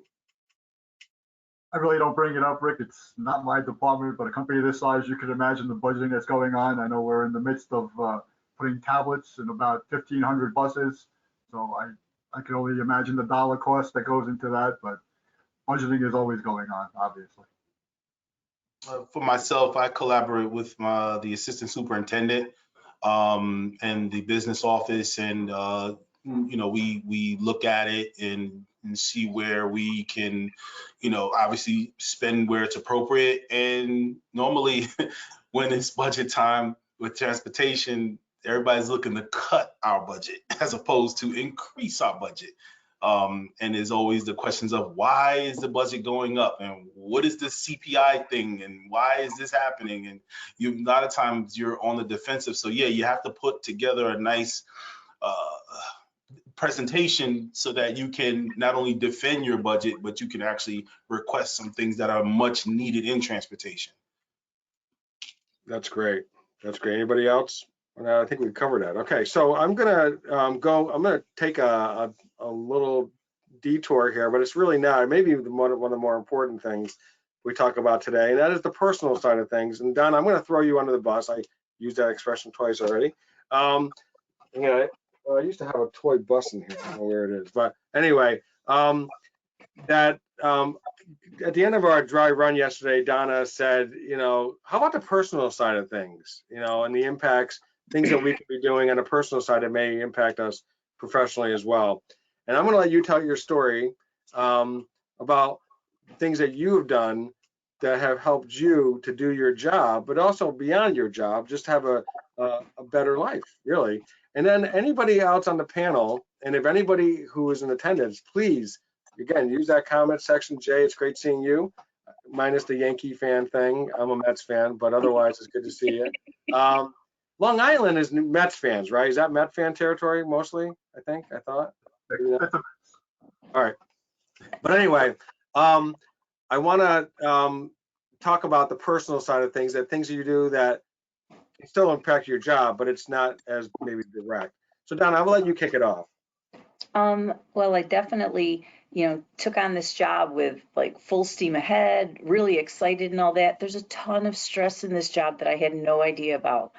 I really don't bring it up, Rick. It's not my department, but a company this size, you can imagine the budgeting that's going on. I know we're in the midst of putting tablets in about 1,500 buses. So I can only imagine the dollar cost that goes into that, but budgeting is always going on, obviously. For myself, I collaborate with the assistant superintendent and the business office, and you know, we look at it and see where we can, you know, obviously spend where it's appropriate. And normally, when it's budget time with transportation, everybody's looking to cut our budget as opposed to increase our budget. And there's always the questions of why is the budget going up, and what is this CPI thing, and why is this happening? And a lot of times you're on the defensive. So yeah, you have to put together a nice presentation so that you can not only defend your budget, but you can actually request some things that are much needed in transportation. That's great. That's great. Anybody else? I think we covered that. Okay, so I'm gonna I'm gonna take a little detour here, but it's really not. Maybe one of the more important things we talk about today, and that is the personal side of things. And Donna, I'm gonna throw you under the bus. I used that expression twice already. Yeah, I used to have a toy bus in here. I don't know where it is, but anyway, at the end of our dry run yesterday, Donna said, you know, how about the personal side of things, you know, and the impacts, things that we could be doing on a personal side that may impact us professionally as well. And I'm going to let you tell your story about things that you have done that have helped you to do your job, but also beyond your job, just have a better life, really. And then anybody else on the panel, and if anybody who is in attendance, please, again, use that comment section. Jay, it's great seeing you, minus the Yankee fan thing. I'm a Mets fan, but otherwise it's good to see you. Long Island is Mets fans, right? Is that Met fan territory mostly, I thought? All right. But anyway, I want to talk about the personal side of things, that things that you do that still impact your job, but it's not as maybe direct. So Donna, I will let you kick it off. Well, I definitely, you know, took on this job with like full steam ahead, really excited and all that. There's a ton of stress in this job that I had no idea about.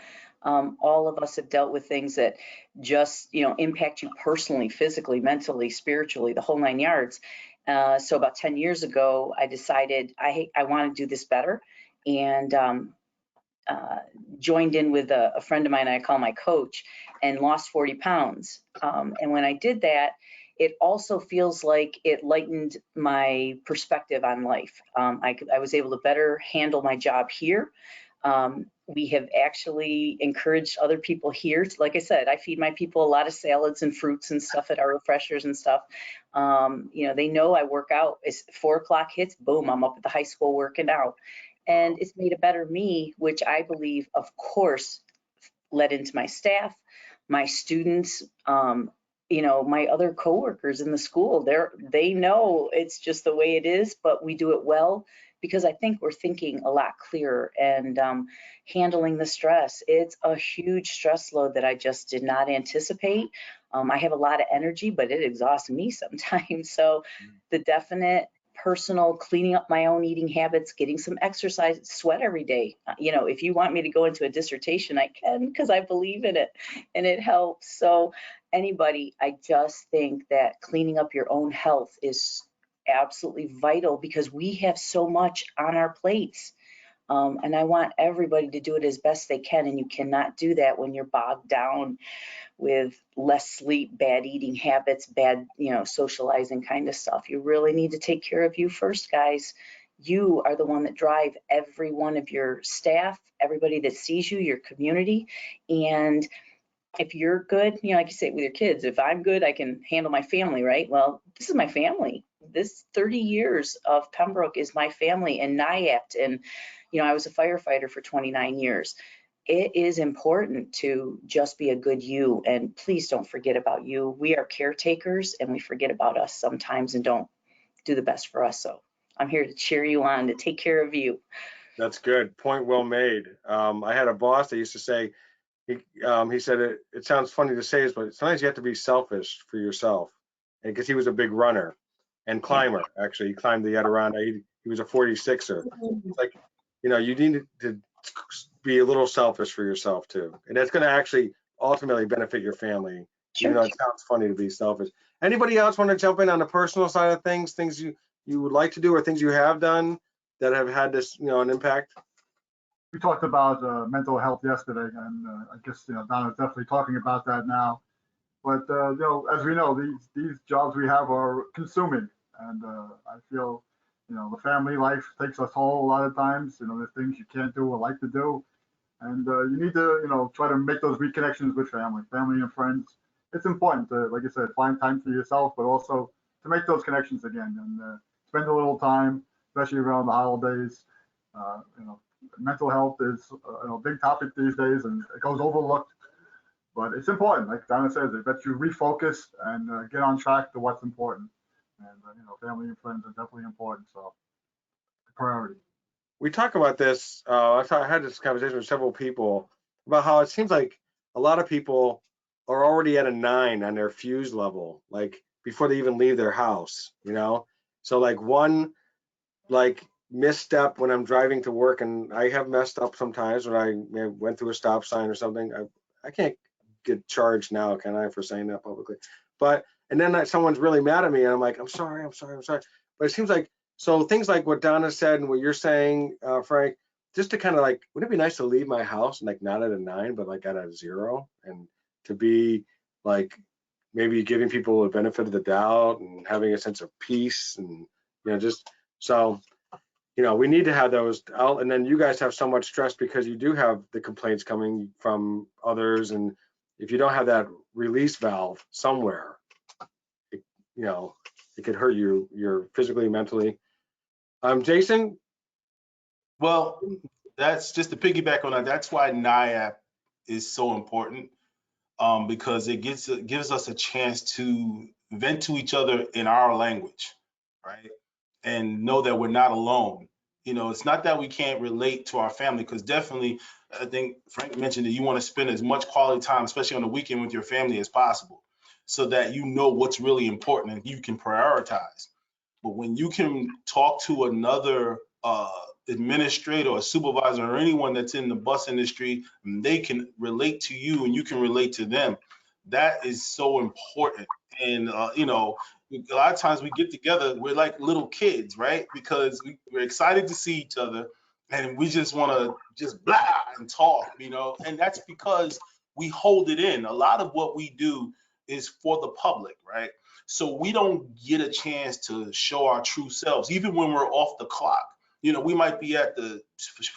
All of us have dealt with things that just, you know, impact you personally, physically, mentally, spiritually, the whole 9 yards. So about 10 years ago, I decided I want to do this better, and joined in with a friend of mine I call my coach, and lost 40 pounds. And when I did that, it also feels like it lightened my perspective on life. I was able to better handle my job here. We have actually encouraged other people here. Like I said, I feed my people a lot of salads and fruits and stuff at our refreshers and stuff. You know, they know I work out. As 4 o'clock hits, boom, I'm up at the high school working out. And it's made a better me, which I believe, of course, led into my staff, my students, you know, my other coworkers in the school. They know it's just the way it is, but we do it well because I think we're thinking a lot clearer and handling the stress. It's a huge stress load that I just did not anticipate. I have a lot of energy, but it exhausts me sometimes. So the definite personal cleaning up my own eating habits, getting some exercise, sweat every day. You know, if you want me to go into a dissertation, I can, because I believe in it and it helps. So anybody, I just think that cleaning up your own health is absolutely vital because we have so much on our plates. And I want everybody to do it as best they can. And you cannot do that when you're bogged down with less sleep, bad eating habits, bad, you know, socializing kind of stuff. You really need to take care of you first, guys. You are the one that drive every one of your staff, everybody that sees you, your community. And if you're good, you know, like you say with your kids, if I'm good, I can handle my family, right? Well, this is my family. This 30 years of Pembroke is my family, and NIAT. And, you know, I was a firefighter for 29 years. It is important to just be a good you, and please don't forget about you. We are caretakers and we forget about us sometimes and don't do the best for us. So I'm here to cheer you on, to take care of you. That's good. Point well made. I had a boss that used to say, he said, it sounds funny to say this, but sometimes you have to be selfish for yourself. Because he was a big runner and climber. Actually, he climbed the Adirondack. he was a 46er. It's like, you know, you need to be a little selfish for yourself too. And that's going to actually ultimately benefit your family, even though it sounds funny to be selfish. Anybody else want to jump in on the personal side of things, things you would like to do or things you have done that have had this, you know, an impact? We talked about mental health yesterday, and I guess, you know, Donna's definitely talking about that now. But, you know, as we know, these jobs we have are consuming. And I feel, you know, the family life takes us whole a lot of times. You know, there's things you can't do or like to do. And you need to, you know, try to make those reconnections with family and friends. It's important to, like I said, find time for yourself, but also to make those connections again and spend a little time, especially around the holidays. You know, mental health is a big topic these days, and it goes overlooked. But it's important, like Donna says, it lets you refocus and get on track to what's important. And you know, family and friends are definitely important. So, priority. We talk about this. I had this conversation with several people about how it seems like a lot of people are already at a 9 on their fuse level, like before they even leave their house, you know? So like one like misstep when I'm driving to work, and I have messed up sometimes when I went through a stop sign or something. I can't get charged now, can I, for saying that publicly? But, and then someone's really mad at me and I'm like, I'm sorry. But it seems like, so things like what Donna said and what you're saying, Frank, just to kind of like, wouldn't it be nice to leave my house and like not at a 9, but like at a 0, and to be like maybe giving people a benefit of the doubt and having a sense of peace, and you know, just so, you know, we need to have those out. And then you guys have so much stress because you do have the complaints coming from others, and if you don't have that release valve somewhere, it, you know, it could hurt you, you're physically, mentally. Jason? Well, that's just to piggyback on that. That's why NIAP is so important, because it gives us a chance to vent to each other in our language, right? And know that we're not alone. You know, it's not that we can't relate to our family, because definitely, I think Frank mentioned that you want to spend as much quality time, especially on the weekend, with your family as possible, so that you know what's really important and you can prioritize. But when you can talk to another administrator or supervisor or anyone that's in the bus industry, and they can relate to you and you can relate to them, that is so important. And you know, a lot of times we get together, we're like little kids, right? Because we're excited to see each other and we just want to just blah and talk, you know, and that's because we hold it in. A lot of what we do is for the public, right? So we don't get a chance to show our true selves, even when we're off the clock. You know, we might be at the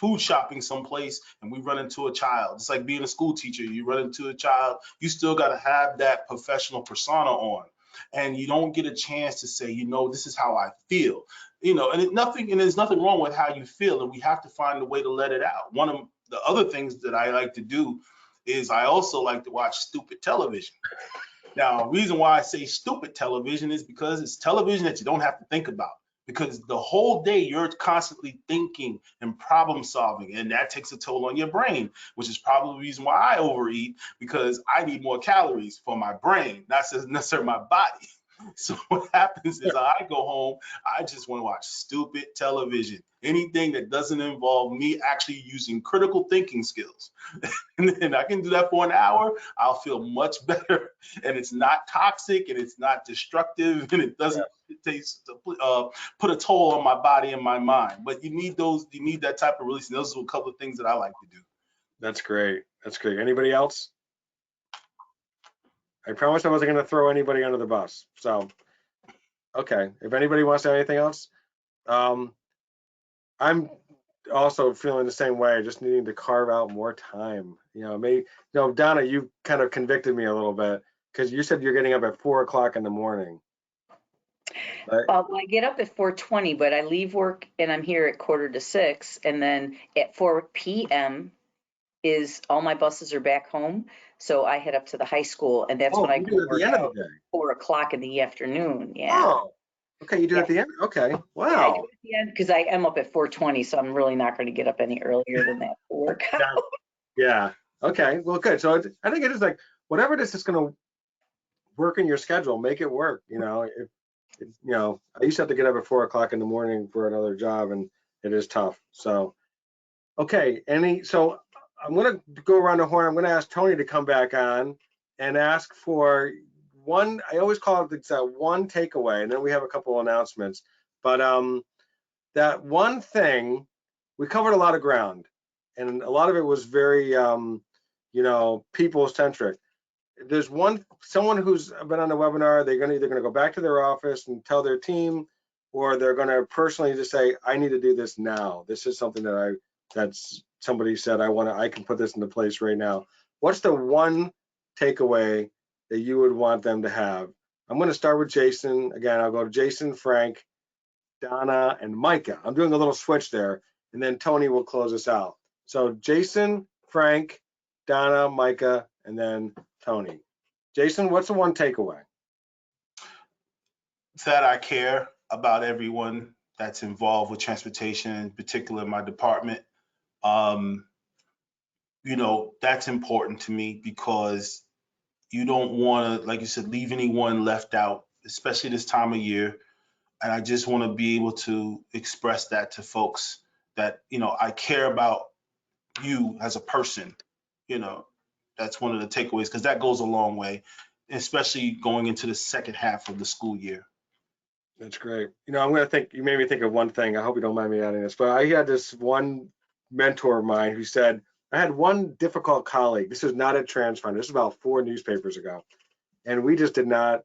food shopping someplace and we run into a child. It's like being a school teacher. You run into a child, you still got to have that professional persona on. And you don't get a chance to say, you know, this is how I feel. You know, and there's nothing wrong with how you feel, and we have to find a way to let it out. One of the other things that I like to do is I also like to watch stupid television. Now, the reason why I say stupid television is because it's television that you don't have to think about. Because the whole day you're constantly thinking and problem solving, and that takes a toll on your brain, which is probably the reason why I overeat, because I need more calories for my brain, not necessarily my body. So what happens is I go home, I just want to watch stupid television, anything that doesn't involve me actually using critical thinking skills. And then I can do that for an hour, I'll feel much better, and it's not toxic and it's not destructive, and it doesn't put a toll on my body and my mind. But you need that type of release, and those are a couple of things that I like to do. That's great. That's great. Anybody else? I promised I wasn't going to throw anybody under the bus. So, okay. If anybody wants to say anything else, I'm also feeling the same way, just needing to carve out more time. You know, maybe, you know, Donna, you kind of convicted me a little bit because you said you're getting up at 4 o'clock in the morning. Right? I get up at 4:20, but I leave work and I'm here at 5:45, and then at 4 p.m. is all my buses are back home. So I head up to the high school, and that's when I you go do it at work the end out of the day. 4 o'clock in the afternoon. Yeah. Oh, okay. You do it at the end. Okay. Yeah, I Wow. do it at the end because I am up at 4:20, so I'm really not going to get up any earlier than that to work out. Yeah. Okay. Well, good. So I think it is like whatever this is going to work in your schedule, make it work. You know, you know, I used to have to get up at 4 o'clock in the morning for another job, and it is tough. So, okay, so I'm going to go around the horn. I'm going to ask Tony to come back on and ask for one. I always call it one takeaway, and then we have a couple of announcements. But that one thing, we covered a lot of ground, and a lot of it was very, you know, people-centric. There's someone who's been on the webinar, they're either going to go back to their office and tell their team, or they're going to personally just say, I need to do this now. This is something that's somebody said, I can put this into place right now. What's the one takeaway that you would want them to have? I'm going to start with Jason. Again, I'll go to Jason, Frank, Donna, and Micah. I'm doing a little switch there, and then Tony will close us out. So Jason, Frank, Donna, Micah, and then Tony. Jason, what's the one takeaway? That I care about everyone that's involved with transportation, in particular my department. You know, that's important to me because you don't want to, like you said, leave anyone left out, especially this time of year. And I just want to be able to express that to folks that, you know, I care about you as a person. You know, that's one of the takeaways, because that goes a long way, especially going into the second half of the school year. That's great. You know, I'm going to think, you made me think of one thing. I hope you don't mind me adding this, but I had this one mentor of mine who said, I had one difficult colleague. This was not at Transfinder. This is about 4 newspapers ago. And we just did not,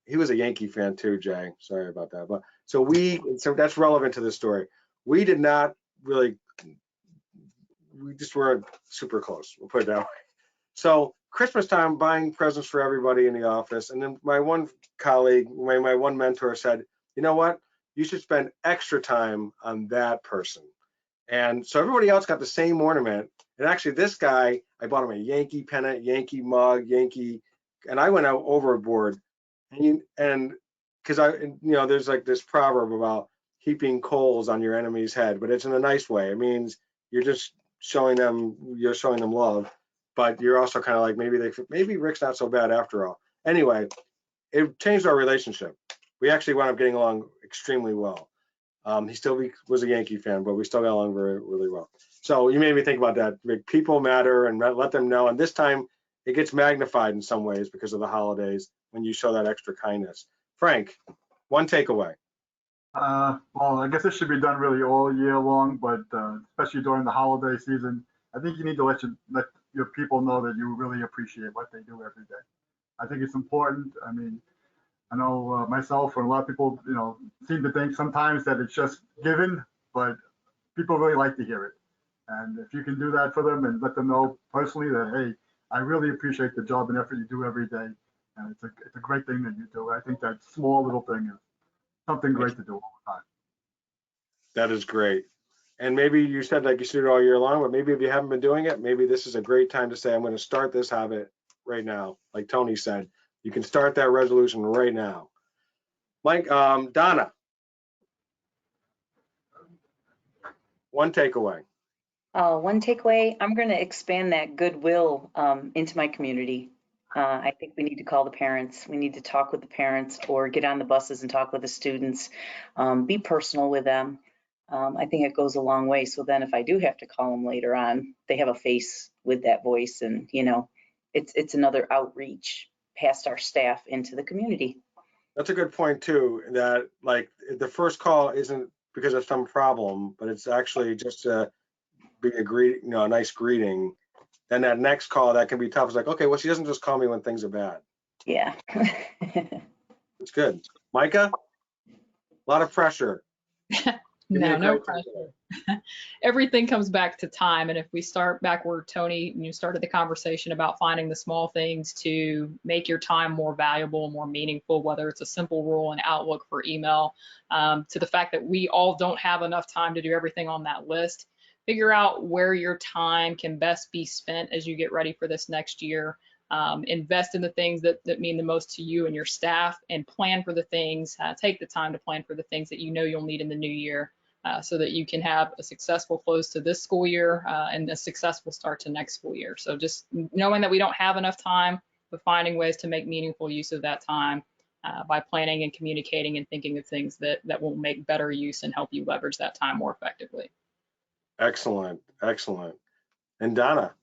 he was a Yankee fan too, Jay. Sorry about that. But so that's relevant to the story. We did not really, we just weren't super close. We'll put it that way. So Christmas time, buying presents for everybody in the office. And then my one colleague, my one mentor said, you know what? You should spend extra time on that person. And so everybody else got the same ornament. And actually this guy, I bought him a Yankee pennant, Yankee mug, and I went out overboard. And because there's like this proverb about heaping coals on your enemy's head, but it's in a nice way. It means you're just showing them love, but you're also kind of like, maybe Rick's not so bad after all. Anyway, it changed our relationship. We actually wound up getting along extremely well. He still was a Yankee fan, but we still got along really well. So you made me think about that. Make people matter and let them know. And this time it gets magnified in some ways because of the holidays when you show that extra kindness. Frank, one takeaway. Well, I guess this should be done really all year long, but especially during the holiday season, I think you need to let your people know that you really appreciate what they do every day. I think it's important. I mean, I know myself and a lot of people, you know, seem to think sometimes that it's just given, but people really like to hear it. And if you can do that for them and let them know personally that, hey, I really appreciate the job and effort you do every day, and it's a great thing that you do. I think that small little thing is something great to do all the time. That is great. And maybe you said like you should do it all year long, but maybe if you haven't been doing it, maybe this is a great time to say, I'm going to start this habit right now. Like Tony said, you can start that resolution right now. Mike, Donna, one takeaway. One takeaway, I'm going to expand that goodwill into my community. I think we need to call the parents. We need to talk with the parents or get on the buses and talk with the students. Be personal with them. I think it goes a long way. So then if I do have to call them later on, they have a face with that voice, and, you know, it's another outreach past our staff into the community. That's a good point too, that like the first call isn't because of some problem, but it's actually just to be a nice greeting. Then that next call that can be tough. It's like, okay, well, she doesn't just call me when things are bad. Yeah. It's good. Micah, a lot of pressure. No pressure. Everything comes back to time. And if we start back where Tony, you started the conversation about finding the small things to make your time more valuable, more meaningful, whether it's a simple rule in Outlook for email, to the fact that we all don't have enough time to do everything on that list. Figure out where your time can best be spent as you get ready for this next year. Invest in the things that mean the most to you and your staff, and plan for the things, take the time to plan for the things that you know you'll need in the new year, so that you can have a successful close to this school year and a successful start to next school year. So just knowing that we don't have enough time, but finding ways to make meaningful use of that time by planning and communicating and thinking of things that will make better use and help you leverage that time more effectively. Excellent, excellent. And Donna?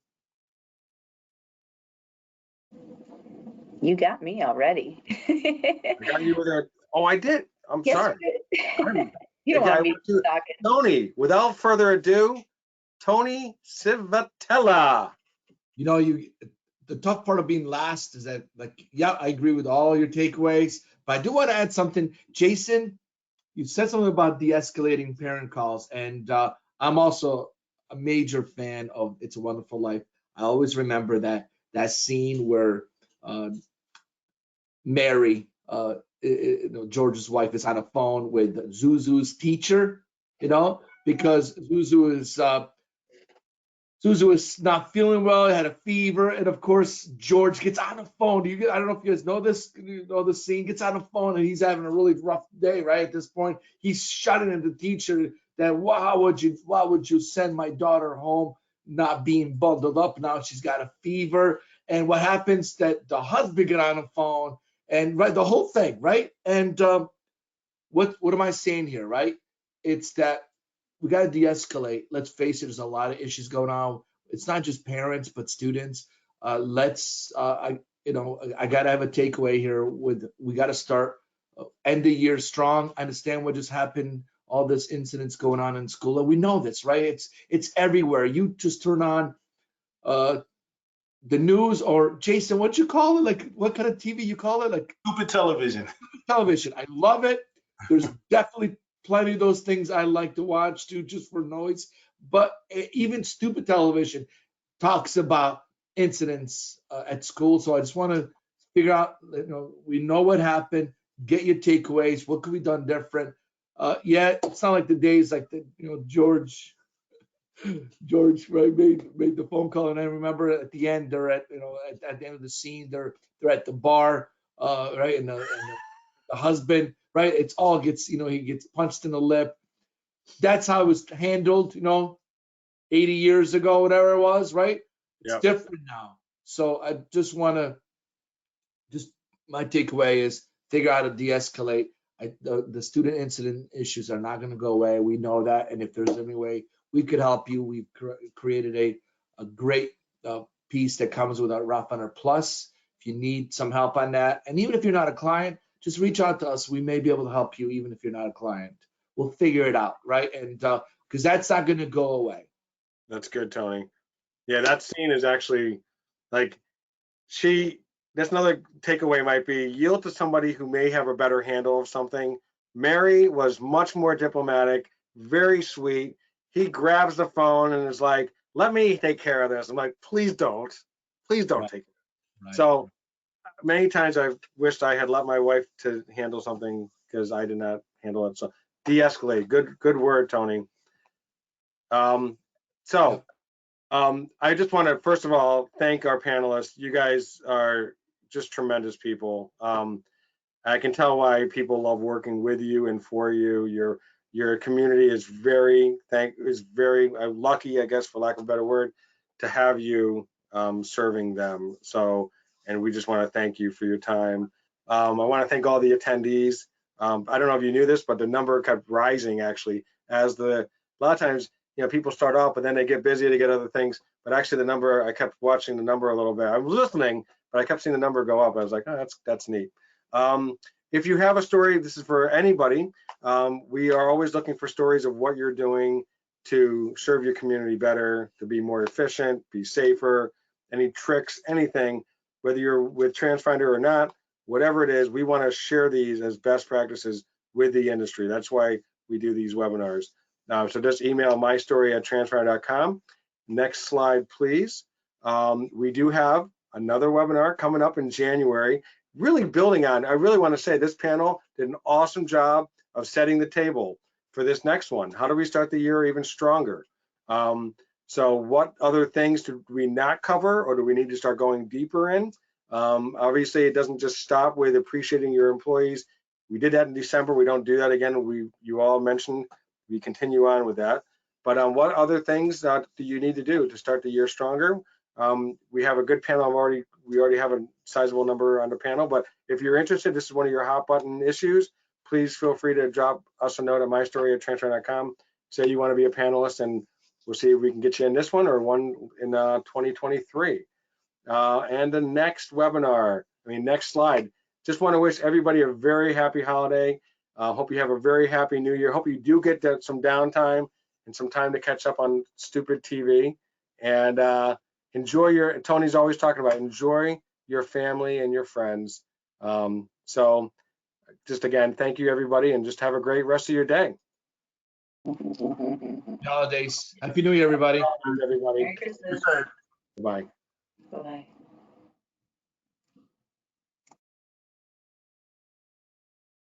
You got me already. I got you with a, oh, I did. I'm Yes, sorry. you did. You don't Yeah, want me to be talking. Tony, without further ado, Tony Civatella. You know, the tough part of being last is that, like, yeah, I agree with all your takeaways, but I do want to add something. Jason, you said something about de-escalating parent calls, and I'm also a major fan of It's a Wonderful Life. I always remember that scene where Mary, George's wife, is on a phone with Zuzu's teacher, because Zuzu is not feeling well, had a fever, and of course George gets on the phone. I don't know if you guys know this, the scene, gets on the phone and he's having a really rough day, right? At this point, he's shouting at the teacher that, why would you send my daughter home not being bundled up? Now she's got a fever. And what happens, that the husband get on the phone and the whole thing, right? And what am I saying here, right? It's that we got to de-escalate. Let's face it, there's a lot of issues going on. It's not just parents, but students. I got to have a takeaway here we got to start end the year strong. I understand what just happened, all this incidents going on in school. And we know this, right? It's everywhere. You just turn on the news, or Jason, what you call it? Like, what kind of TV you call it? Like Stupid television. television. I love it. There's definitely plenty of those things I like to watch too, just for noise. But even stupid television talks about incidents at school. So I just want to figure out, we know what happened. Get your takeaways. What could be done different? It's not like the days like George right, made the phone call, and I remember at the end they're at the end of the scene they're at the bar, right, and the husband, right, it's all gets he gets punched in the lip. That's how it was handled 80 years ago, whatever it was, right? It's different now. So I just want to my takeaway is figure out how to de-escalate. The student incident issues are not going to go away. We know that, and if there's any way we could help you, we've created a great piece that comes with our Rough Hunter Plus. If you need some help on that, and even if you're not a client, just reach out to us. We may be able to help you even if you're not a client. We'll figure it out, right? And because that's not going to go away. That's good, Tony. Yeah, that scene is actually like that's another takeaway might be yield to somebody who may have a better handle of something. Mary was much more diplomatic, very sweet. He grabs the phone and is like, let me take care of this. I'm like, please don't right. Take it. Right. So many times I've wished I had let my wife to handle something because I did not handle it. So de-escalate, good word, Tony. I just want to, first of all, thank our panelists. You guys are just tremendous people. I can tell why people love working with you and for you. Your community is very lucky, I guess, for lack of a better word, to have you serving them. So, and we just want to thank you for your time. I want to thank all the attendees. I don't know if you knew this, but the number kept rising actually as a lot of times, people start off, but then they get busy to get other things. But actually the number, I kept watching the number a little bit. I was listening, but I kept seeing the number go up. I was like, oh, that's neat. If you have a story, this is for anybody. We are always looking for stories of what you're doing to serve your community better, to be more efficient, be safer, any tricks, anything, whether you're with Transfinder or not, whatever it is, we want to share these as best practices with the industry. That's why we do these webinars. So just email mystory@transfinder.com. Next slide, please. We do have another webinar coming up in January, really building on, I really want to say this panel did an awesome job of setting the table for this next one. How do we start the year even stronger? So what other things do we not cover, or do we need to start going deeper in? Obviously, it doesn't just stop with appreciating your employees. We did that in December. We don't do that again. You all mentioned we continue on with that. But what other things do you need to do to start the year stronger? We have a good panel. We already have a sizable number on the panel, but if you're interested, this is one of your hot button issues, please feel free to drop us a note at mystory@transfinder.com. Say you want to be a panelist, and we'll see if we can get you in this one or one in 2023. And the next webinar, next slide. Just want to wish everybody a very happy holiday. Hope you have a very happy new year. Hope you do get some downtime and some time to catch up on stupid TV. And enjoy Tony's always talking about, enjoy your family and your friends. So just again, thank you everybody, and just have a great rest of your day. Holidays. Happy New Year, everybody. Everybody. Merry Christmas. Bye. Bye.